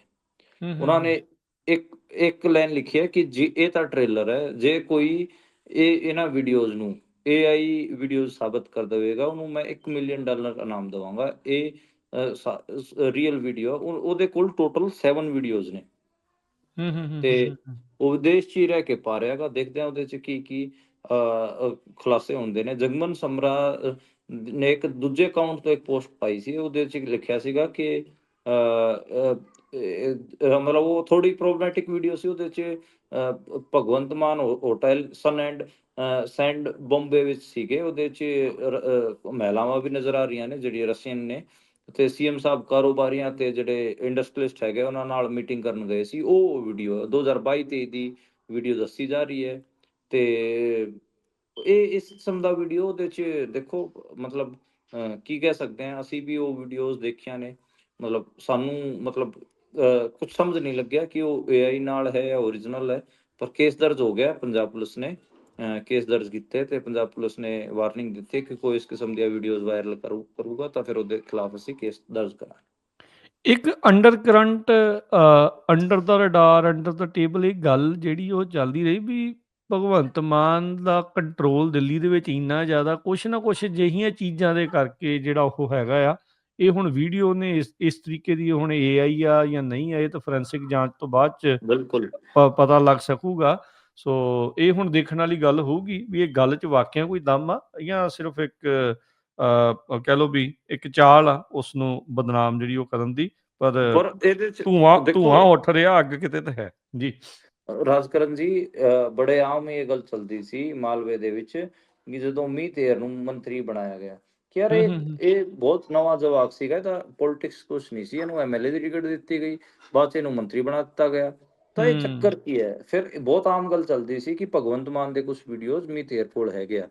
ਉਹਨਾਂ ਨੇ ਇੱਕ ਲਾਈਨ ਲਿਖੀ ਹੈ ਕਿ ਜੀ ਇਹ ਤਾਂ ਟ੍ਰੇਲਰ ਹੈ, ਜੇ ਕੋਈ ਇਹਨਾਂ ਵੀਡੀਓਜ਼ ਨੂੰ AI ਵੀਡੀਓਜ਼ ਸਾਬਤ ਕਰ ਦੇਵੇਗਾ, ਉਹਨੂੰ ਮੈਂ $1 ਮਿਲੀਅਨ ਇਨਾਮ ਦੇਵਾਂਗਾ। ਇਹ ਰੀਅਲ ਵੀਡੀਓ। ਉਹਦੇ ਕੋਲ ਟੋਟਲ 7 ਵੀਡੀਓਜ਼ ਨੇ ਤੇ ਉਹ ਵਿਦੇਸ਼ 'ਚ ਹੀ ਰਹਿ ਕੇ ਪਾ ਰਿਹਾ ਗਾ। ਦੇਖਦੇ ਹਾਂ ਉਹਦੇ 'ਚ ਕੀ ਖੁਲਾਸੇ ਹੁੰਦੇ ਨੇ। ਜਗਮਨ ਸਮਰਾ ਨੇ ਇੱਕ ਦੂਜੇ ਅਕਾਊਂਟ ਤੋਂ ਇੱਕ ਪੋਸਟ ਪਾਈ ਸੀ। ਉਹਦੇ 'ਚ ਲਿਖਿਆ ਸੀਗਾ ਕਿ ਮਤਲਬ ਉਹ ਥੋੜੀ ਪ੍ਰੋਬਲੈਮੈਟਿਕ ਵੀਡੀਓ ਸੀ। ਉਹਦੇ 'ਚ ਭਗਵੰਤ ਮਾਨ ਹੋਟਲ ਸੈਂਡ ਬੰਬੇ ਵਿੱਚ ਸੀਗੇ। ਉਹਦੇ 'ਚ ਮਹਿਲਾਵਾਂ ਵੀ ਨਜ਼ਰ ਆ ਰਹੀਆਂ ਨੇ ਜਿਹੜੀਆਂ ਰਸ਼ੀਅਨ ਨੇ, ਤੇ CM ਸਾਹਿਬ ਕਾਰੋਬਾਰੀਆਂ ਤੇ ਜਿਹੜੇ ਇੰਡਸਟਰੀਲਿਸਟ ਹੈਗੇ ਉਹਨਾਂ ਨਾਲ ਮੀਟਿੰਗ ਕਰਨ ਗਏ ਸੀ। ਉਹ ਵੀਡੀਓ 2022-23 ਦੀ ਵੀਡੀਓ ਦੱਸੀ ਜਾ ਰਹੀ ਹੈ। ਤੇ ਇਹ ਇਸ ਕਿਸਮ ਦਾ ਵੀਡੀਓ ਉਹਦੇ 'ਚ ਦੇਖੋ, ਮਤਲਬ ਕੀ ਕਹਿ ਸਕਦੇ ਹਾਂ, ਅਸੀਂ ਵੀ ਉਹ ਵੀਡੀਓਜ਼ ਦੇਖੀਆਂ ਨੇ। ਮਤਲਬ ਸਾਨੂੰ ਕੁਝ ਸਮਝ ਨਹੀਂ ਲੱਗਿਆ ਕਿ ਉਹ AI ਨਾਲ ਹੈ ਜਾਂ ਓਰੀਜਨਲ ਹੈ। ਪਰ ਕੇਸ ਦਰਜ ਹੋ ਗਿਆ। ਪੰਜਾਬ ਪੁਲਿਸ ਨੇ ਕੇਸ ਦਰਜ ਕੀਤੇ ਤੇ ਪੰਜਾਬ ਪੁਲਿਸ ਨੇ ਵਾਰਨਿੰਗ ਦਿੱਤੀ ਕਿ ਕੋਈ ਇਸ ਕਿਸਮ ਦੀਆਂ ਵੀਡੀਓਜ਼ ਵਾਇਰਲ ਕਰੂਗਾ ਤਾਂ ਫਿਰ ਉਹਦੇ ਖਿਲਾਫ ਅਸੀਂ ਕੇਸ ਦਰਜ ਕਰਾਂਗੇ। ਇੱਕ ਅੰਡਰ ਕਰੰਟ, ਅੰਡਰ ਦਾ ਰਡਾਰ, ਅੰਡਰ ਦਾ ਟੇਬਲ ਇਹ ਗੱਲ ਜਿਹੜੀ ਉਹ ਚੱਲਦੀ ਰਹੀ ਵੀ ਭਗਵੰਤ ਮਾਨ ਦਾ ਕੰਟਰੋਲ ਦਿੱਲੀ ਦੇ ਵਿੱਚ ਇੰਨਾ ਜ਼ਿਆਦਾ, ਕੁਛ ਨਾ ਕੁਛ ਅਜਿਹੀਆਂ ਚੀਜ਼ਾਂ ਦੇ ਕਰਕੇ ਜਿਹੜਾ ਉਹ ਹੈਗਾ ਆ। ਇਹ ਹੁਣ ਵੀਡੀਓ ਨੇ ਇਸ ਤਰੀਕੇ ਦੀ ਹੁਣ AI ਆ ਜਾਂ ਨਹੀਂ ਆ, ਇਹ ਤਾਂ ਫੋਰੈਂਸਿਕ ਜਾਂਚ ਤੋਂ ਬਾਅਦ 'ਚ ਬਿਲਕੁਲ ਪਤਾ ਲੱਗ ਸਕੂਗਾ। ਸੋ ਇਹ ਹੁਣ ਦੇਖਣ ਵਾਲੀ ਗੱਲ ਹੋਊਗੀ ਵੀ ਇਹ ਗੱਲ 'ਚ ਵਾਕਿਆ ਕੋਈ ਦਮ ਆ ਜਾਂ ਸਿਰਫ ਇੱਕ ਕਹਿ ਲਓ ਵੀ ਇੱਕ ਚਾਲ ਆ ਉਸ ਨੂੰ ਬਦਨਾਮ ਜਿਹੜੀ ਉਹ ਕਰਨ ਦੀ। ਪਰ ਇਹਦੇ 'ਚ ਧੂਆਂ ਉੱਠ ਰਿਹਾ, ਅੱਗ ਕਿਤੇ ਤਾਂ ਹੈ ਜੀ। ਰਾਜਕਰਨ ਜੀ, ਬੜੇ ਆਮ ਇਹ ਗੱਲ ਚੱਲਦੀ ਸੀ ਮਾਲਵੇ ਦੇ ਵਿੱਚ ਕਿ ਜਦੋਂ ਮੀਤ ਹੇਰ ਨੂੰ ਮੰਤਰੀ ਬਣਾਇਆ ਗਿਆ ਕਿ ਯਾਰ ਹੂੰ, ਹੂੰ, ਹੂੰ। ਇਹ ਬਹੁਤ ਨਵਾਂ ਜਵਾਕ ਸੀਗਾ, ਤਾਂ ਪੋਲਿਟਿਕਸ ਕੁਛ ਨਹੀਂ ਸੀ, ਇਹਨੂੰ ਐਮਐਲਏ ਦੀ ਟਿਕਟ ਦਿੱਤੀ ਗਈ, ਬਾਅਦ 'ਚ ਇਹਨੂੰ ਮੰਤਰੀ ਬਣਾ ਦਿੱਤਾ ਗਿਆ। ਤਾਂ ਇਹ ਚੱਕਰ ਕੀ ਹੈ? ਫਿਰ ਬਹੁਤ ਆਮ ਗੱਲ ਚੱਲਦੀ ਸੀ ਕਿ ਭਗਵੰਤ ਮਾਨ ਦੇ ਕੁਛ ਵੀਡੀਓਜ਼ ਮੀਤ ਹੇਅਰ ਕੋਲ ਹੈਗੇ ਆ।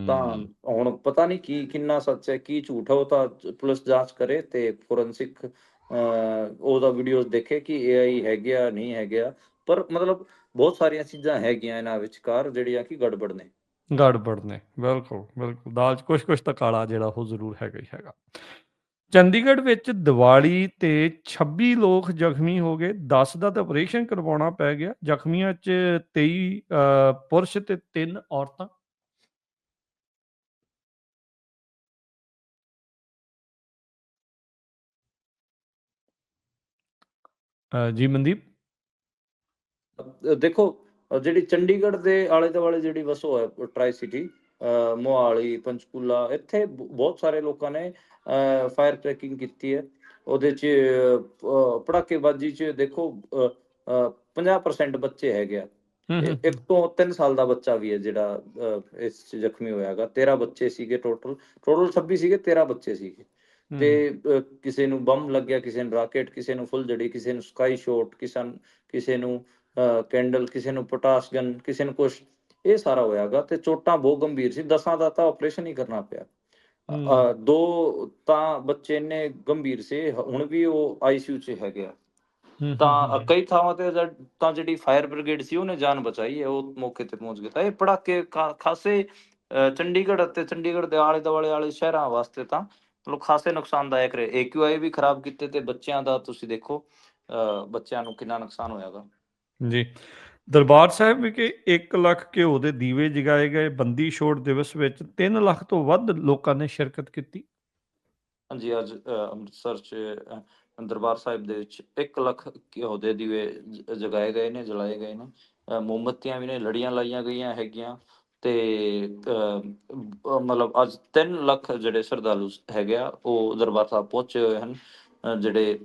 ਤਾਂ ਹੂੰ। ਹੁਣ ਪਤਾ ਨਹੀਂ ਕਿੰਨਾ ਸੱਚ ਹੈ, ਕੀ ਝੂਠ ਹੈ, ਉਹ ਤਾਂ ਪੁਲਿਸ ਜਾਂਚ ਕਰੇ ਤੇ ਫੋਰੈਂਸਿਕ ਉਹਦਾ ਵੀਡੀਓਜ਼ ਦੇਖੇ ਕਿ ਏਆਈ ਹੈਗੇ ਆ, ਨਹੀਂ ਹੈਗੇ ਆ। ਪਰ ਮਤਲਬ ਬਹੁਤ ਸਾਰੀਆਂ ਚੀਜ਼ਾਂ ਹੈਗੀਆਂ ਇਹਨਾਂ ਵਿਚਕਾਰ ਜਿਹੜੀਆਂ ਕਿ ਗੜਬੜ ਨੇ। ਗੜਬੜ ਨੇ, ਬਿਲਕੁਲ, ਬਿਲਕੁਲ। ਦਾਲ 'ਚ ਕੁਛ ਤਾਂ ਕਾਲਾ ਜਿਹੜਾ ਉਹ ਜ਼ਰੂਰ ਹੈਗਾ ਹੀ ਹੈਗਾ। ਚੰਡੀਗੜ੍ਹ ਵਿੱਚ ਦੀਵਾਲੀ ਤੇ 26 ਲੋਕ ਜ਼ਖਮੀ ਹੋ ਗਏ, 10 ਦਾ ਤਾਂ ਆਪਰੇਸ਼ਨ ਕਰਵਾਉਣਾ ਪੈ ਗਿਆ। ਜ਼ਖਮੀਆਂ 'ਚ 23 ਪੁਰਸ਼ ਤੇ 3 ਔਰਤਾਂ। ਜੀ ਮਨਦੀਪ? ਦੇਖੋ, ਜਿਹੜੀ ਚੰਡੀਗੜ੍ਹ ਦੇ ਆਲੇ-ਦੁਆਲੇ ਜਿਹੜੀ ਵਸੋਂ ਹੈ ਟਰਾਈ ਸਿਟੀ, ਮੋਹਾਲੀ, ਪੰਚਕੂਲਾ, ਇੱਥੇ ਬਹੁਤ ਸਾਰੇ ਲੋਕਾਂ ਨੇ ਫਾਇਰ ਕ੍ਰੈਕਿੰਗ ਕੀਤੀ ਹੈ। ਉਹਦੇ 'ਚ ਪਟਾਕੇਬਾਜ਼ੀ 'ਚ ਦੇਖੋ 50% ਬੱਚੇ ਹੈਗੇ ਆ। ਹੂੰ, ਹੂੰ, 1 ਤੋਂ 3 ਸਾਲ ਦਾ ਬੱਚਾ ਵੀ ਹੈ ਜਿਹੜਾ ਇਸ 'ਚ ਜ਼ਖਮੀ ਹੋਇਆ ਹੈਗਾ। 13 ਬੱਚੇ ਸੀਗੇ ਟੋਟਲ 26 ਸੀਗੇ, 13 ਬੱਚੇ ਸੀਗੇ। ਹੂੰ, ਤੇ ਹੂੰ, ਕਿਸੇ ਨੂੰ ਬੰਬ ਲੱਗਿਆ, ਕਿਸੇ ਨੂੰ ਰਾਕੇਟ, ਕਿਸੇ ਨੂੰ ਫੁੱਲਝੜੀ, ਕਿਸੇ ਨੂੰ ਸਕਾਈ ਸ਼ਾਟ, ਕਿਸੇ ਨੂੰ ਕੈਂਡਲ, ਕਿਸੇ ਨੂੰ ਪੋਟਾਸ਼ ਗਨ, ਕਿਸੇ ਨੂੰ ਕੁਛ। ਇਹ ਸਾਰਾ ਹੋਇਆ ਗਾ ਤੇ ਚੋਟਾਂ ਬਹੁਤ ਗੰਭੀਰ ਸੀ। 10 ਦਾ ਤਾਂ ਆਪਰੇਸ਼ਨ ਹੀ ਕਰਨਾ ਪਿਆ। ਹੂੰ, 2 ਤਾਂ ਬੱਚੇ ਇੰਨੇ ਗੰਭੀਰ ਸੀ, ਹੁਣ ਵੀ ਉਹ ਆਈਸੀਯੂ 'ਚ ਹੈਗੇ ਆ। ਹੂੰ, ਹੂੰ, ਤਾਂ ਹੂੰ। ਕਈ ਥਾਵਾਂ ਤੇ ਤਾਂ ਜਿਹੜੀ ਫਾਇਰ ਬ੍ਰਿਗੇਡ ਸੀ ਉਹਨੇ ਜਾਨ ਬਚਾਈ ਹੈ, ਉਹ ਮੌਕੇ ਤੇ ਪਹੁੰਚ ਗਏ। ਤਾਂ ਇਹ ਪੜਾਕੇ ਖਾਸੇ ਚੰਡੀਗੜ੍ਹ ਅਤੇ ਚੰਡੀਗੜ੍ਹ ਦੇ ਆਲੇ-ਦੁਆਲੇ ਵਾਲੇ ਸ਼ਹਿਰਾਂ ਵਾਸਤੇ ਤਾਂ ਮਤਲਬ ਖਾਸੇ ਨੁਕਸਾਨਦਾਇਕ ਰਹੇ। ਏਕਿਊਆਈ ਵੀ ਖਰਾਬ ਕੀਤੇ ਤੇ ਬੱਚਿਆਂ ਦਾ ਤੁਸੀਂ ਦੇਖੋ, ਬੱਚਿਆਂ ਨੂੰ ਕਿੰਨਾ ਨੁਕਸਾਨ ਹੋਇਆ ਗਾ। ਜੀ। ਦਰਬਾਰ ਸਾਹਿਬ ਵਿਖੇ 1 ਲੱਖ ਘਿਓ ਦੇ ਦੀਵੇ ਜਗਾਏ ਗਏ। ਬੰਦੀ ਛੋੜ ਦਿਵਸ ਵਿੱਚ 3 ਲੱਖ ਤੋਂ ਵੱਧ ਲੋਕਾਂ ਨੇ ਸ਼ਿਰਕਤ ਕੀਤੀ। ਹਾਂਜੀ, ਅੱਜ ਅੰਮ੍ਰਿਤਸਰ 'ਚ ਦਰਬਾਰ ਸਾਹਿਬ ਦੇ ਵਿੱਚ 1 ਲੱਖ ਘਿਓ ਦੇ ਦੀਵੇ ਜਗਾਏ ਗਏ ਨੇ, ਜਲਾਏ ਗਏ ਨੇ। ਮੋਮਬੱਤੀਆਂ ਵੀ ਨੇ, ਲੜੀਆਂ ਲਾਈਆਂ ਗਈਆਂ ਹੈਗੀਆਂ ਤੇ ਮਤਲਬ ਅੱਜ 3 ਲੱਖ ਜਿਹੜੇ ਸ਼ਰਧਾਲੂ ਹੈਗੇ ਆ, ਉਹ ਦਰਬਾਰ ਸਾਹਿਬ ਪਹੁੰਚੇ ਹੋਏ ਹਨ। ਜਿਹੜੇ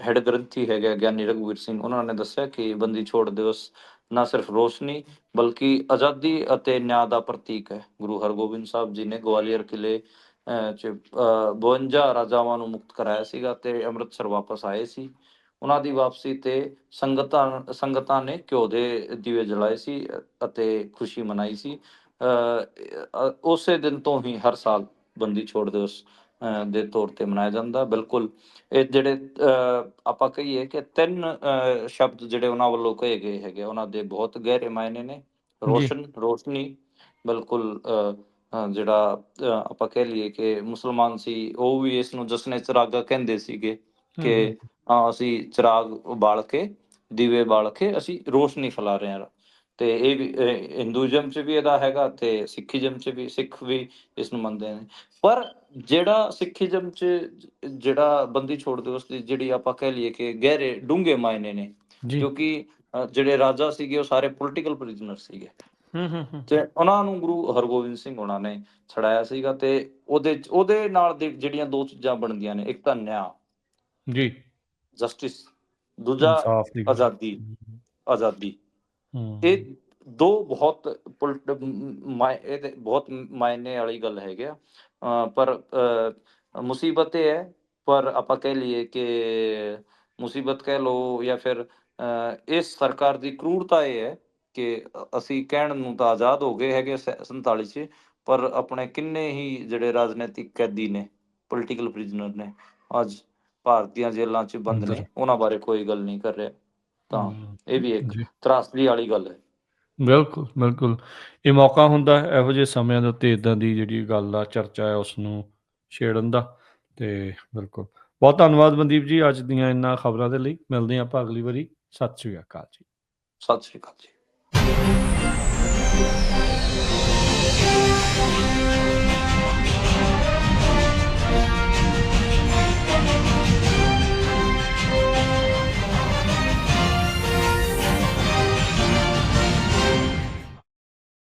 ਹੈੱਡ ਗ੍ਰੰਥੀ ਹੈਗੇ ਆ ਗਿਆਨੀ ਰਘੁਵੀਰ ਸਿੰਘ, ਉਹਨਾਂ ਨੇ ਦੱਸਿਆ ਕਿ ਬੰਦੀ ਛੋੜ ਦਿਵਸ ਨਾ ਸਿਰਫ ਰੋਸ਼ਨੀ ਬਲਕਿ ਆਜ਼ਾਦੀ ਅਤੇ ਨਿਆਂ ਦਾ ਪ੍ਰਤੀਕ ਹੈ। ਗੁਰੂ ਹਰਗੋਬਿੰਦ ਸਾਹਿਬ ਜੀ ਨੇ ਗਵਾਲੀਅਰ ਕਿਲ੍ਹੇ 'ਚ 52 ਰਾਜਾਵਾਂ ਨੂੰ ਮੁਕਤ ਕਰਾਇਆ ਸੀਗਾ ਤੇ ਅੰਮ੍ਰਿਤਸਰ ਵਾਪਸ ਆਏ ਸੀ। ਉਹਨਾਂ ਦੀ ਵਾਪਸੀ ਤੇ ਸੰਗਤਾਂ ਨੇ ਘਿਓ ਦੇ ਦੀਵੇ ਜਲਾਏ ਸੀ ਅਤੇ ਖੁਸ਼ੀ ਮਨਾਈ ਸੀ। ਉਸੇ ਦਿਨ ਤੋਂ ਹੀ ਹਰ ਸਾਲ ਬੰਦੀ ਛੋੜ ਦਿਵਸ ਦੇ ਤੌਰ ਤੇ ਮਨਾਇਆ ਜਾਂਦਾ। ਬਿਲਕੁਲ, ਇਹ ਜਿਹੜੇ ਆਪਾਂ ਕਹੀਏ ਕਿ 3 ਸ਼ਬਦ ਜਿਹੜੇ ਉਹਨਾਂ ਵੱਲੋਂ ਕਹੇ ਗਏ ਹੈਗੇ, ਉਹਨਾਂ ਦੇ ਬਹੁਤ ਗਹਿਰੇ ਮਾਇਨੇ ਨੇ। ਜੀ। ਰੋਸ਼ਨੀ, ਬਿਲਕੁਲ। ਜਿਹੜਾ ਆਪਾਂ ਕਹਿ ਲਈਏ ਕਿ ਮੁਸਲਮਾਨ ਸੀ, ਉਹ ਵੀ ਇਸ ਨੂੰ ਜਸ਼ਨੇ ਚਰਾਗਾ ਕਹਿੰਦੇ ਸੀਗੇ ਹੂੰ, ਹੂੰ। ਕਿ ਅਸੀਂ ਚਿਰਾਗ ਬਾਲ ਕੇ, ਦੀਵੇ ਬਾਲ ਕੇ ਅਸੀਂ ਰੋਸ਼ਨੀ ਫੈਲਾ ਰਹੇ ਹਾਂ। ਤੇ ਇਹ ਵੀ ਹਿੰਦੂਇਜ਼ਮ 'ਚ ਵੀ ਇਹਦਾ ਹੈਗਾ ਤੇ ਸਿੱਖੀਜ਼ਮ 'ਚ ਵੀ, ਸਿੱਖ ਵੀ ਇਸ ਨੂੰ ਮੰਨਦੇ ਨੇ। ਪਰ ਜਿਹੜਾ ਸਿੱਖੀਜ਼ਮ 'ਚ ਜਿਹੜਾ ਬੰਦੀ ਛੋੜ ਦਿਵਸ ਦੀ ਜਿਹੜੀ ਆਪਾਂ ਕਹਿ ਲਈਏ ਕਿ ਗਹਿਰੇ ਡੂੰਘੇ ਮਾਇਨੇ ਨੇ, ਜੀ। ਕਿਉਂਕਿ ਜਿਹੜੇ ਰਾਜਾ ਸੀਗੇ ਉਹ ਸਾਰੇ ਪੋਲੀਟੀਕਲ ਪ੍ਰਿਜ਼ਨਰ ਸੀਗੇ ਹੂੰ, ਹੂੰ, ਹੂੰ, ਤੇ ਹੂੰ। ਉਹਨਾਂ ਨੂੰ ਗੁਰੂ ਹਰਗੋਬਿੰਦ ਸਿੰਘ ਹੋਣਾ ਨੇ ਛੜਾਇਆ ਸੀਗਾ। ਤੇ ਉਹਦੇ ਨਾਲ ਜਿਹੜੀਆਂ 2 ਚੀਜ਼ਾਂ ਬਣਦੀਆਂ ਨੇ, ਇੱਕ ਤਾਂ ਨਿਆਂ, ਜੀ। ਜਸਟਿਸ, ਦੂਜਾ ਇਨਸਾਫ ਦੀ ਗੱਲ। ਆਜ਼ਾਦੀ। ਹੂੰ, ਆਜ਼ਾਦੀ, ਹੂੰ। ਇਹ 2 ਬਹੁਤ ਇਹਦੇ ਬਹੁਤ ਮਾਇਨੇ ਵਾਲੀ ਗੱਲ ਹੈਗੇ ਆ। ਪਰ ਮੁਸੀਬਤ ਇਹ ਹੈ, ਪਰ ਆਪਾਂ ਕਹਿ ਲਈਏ ਕਿ ਮੁਸੀਬਤ ਕਹਿ ਲਓ ਜਾਂ ਫਿਰ ਇਸ ਸਰਕਾਰ ਦੀ ਕਰੂਰਤਾ ਇਹ ਹੈ ਕਿ ਅਸੀਂ ਕਹਿਣ ਨੂੰ ਤਾਂ ਆਜ਼ਾਦ ਹੋ ਗਏ ਹੈਗੇ 47 'ਚ, ਪਰ ਆਪਣੇ ਕਿੰਨੇ ਹੀ ਜਿਹੜੇ ਰਾਜਨੀਤਿਕ ਕੈਦੀ ਨੇ, ਪੋਲੀਟੀਕਲ ਪ੍ਰਿਜ਼ਨਰ ਨੇ, ਅੱਜ ਭਾਰਤ ਦੀਆਂ ਜੇਲ੍ਹਾਂ 'ਚ ਬੰਦ ਅੰਦਰ। ਨੇ, ਉਹਨਾਂ ਬਾਰੇ ਕੋਈ ਗੱਲ ਨਹੀਂ ਕਰ ਰਿਹਾ। ਤਾਂ ਇਹ ਵੀ ਇੱਕ ਜੀ। ਤਰਾਸਦੀ ਵਾਲੀ ਗੱਲ ਹੈ। ਬਿਲਕੁਲ, ਬਿਲਕੁਲ। ਇਹ ਮੌਕਾ ਹੁੰਦਾ ਇਹੋ ਜਿਹੇ ਸਮਿਆਂ ਦੇ ਉੱਤੇ ਇੱਦਾਂ ਦੀ ਜਿਹੜੀ ਗੱਲ ਆ, ਚਰਚਾ ਹੈ, ਉਸਨੂੰ ਛੇੜਨ ਦਾ। ਤੇ ਬਿਲਕੁਲ, ਬਹੁਤ ਧੰਨਵਾਦ ਮਨਦੀਪ ਜੀ ਅੱਜ ਦੀਆਂ ਇਹਨਾਂ ਖਬਰਾਂ ਦੇ ਲਈ। ਮਿਲਦੇ ਹਾਂ ਆਪਾਂ ਅਗਲੀ ਵਾਰੀ। ਸਤਿ ਸ਼੍ਰੀ ਅਕਾਲ ਜੀ। ਸਤਿ ਸ਼੍ਰੀ ਅਕਾਲ ਜੀ।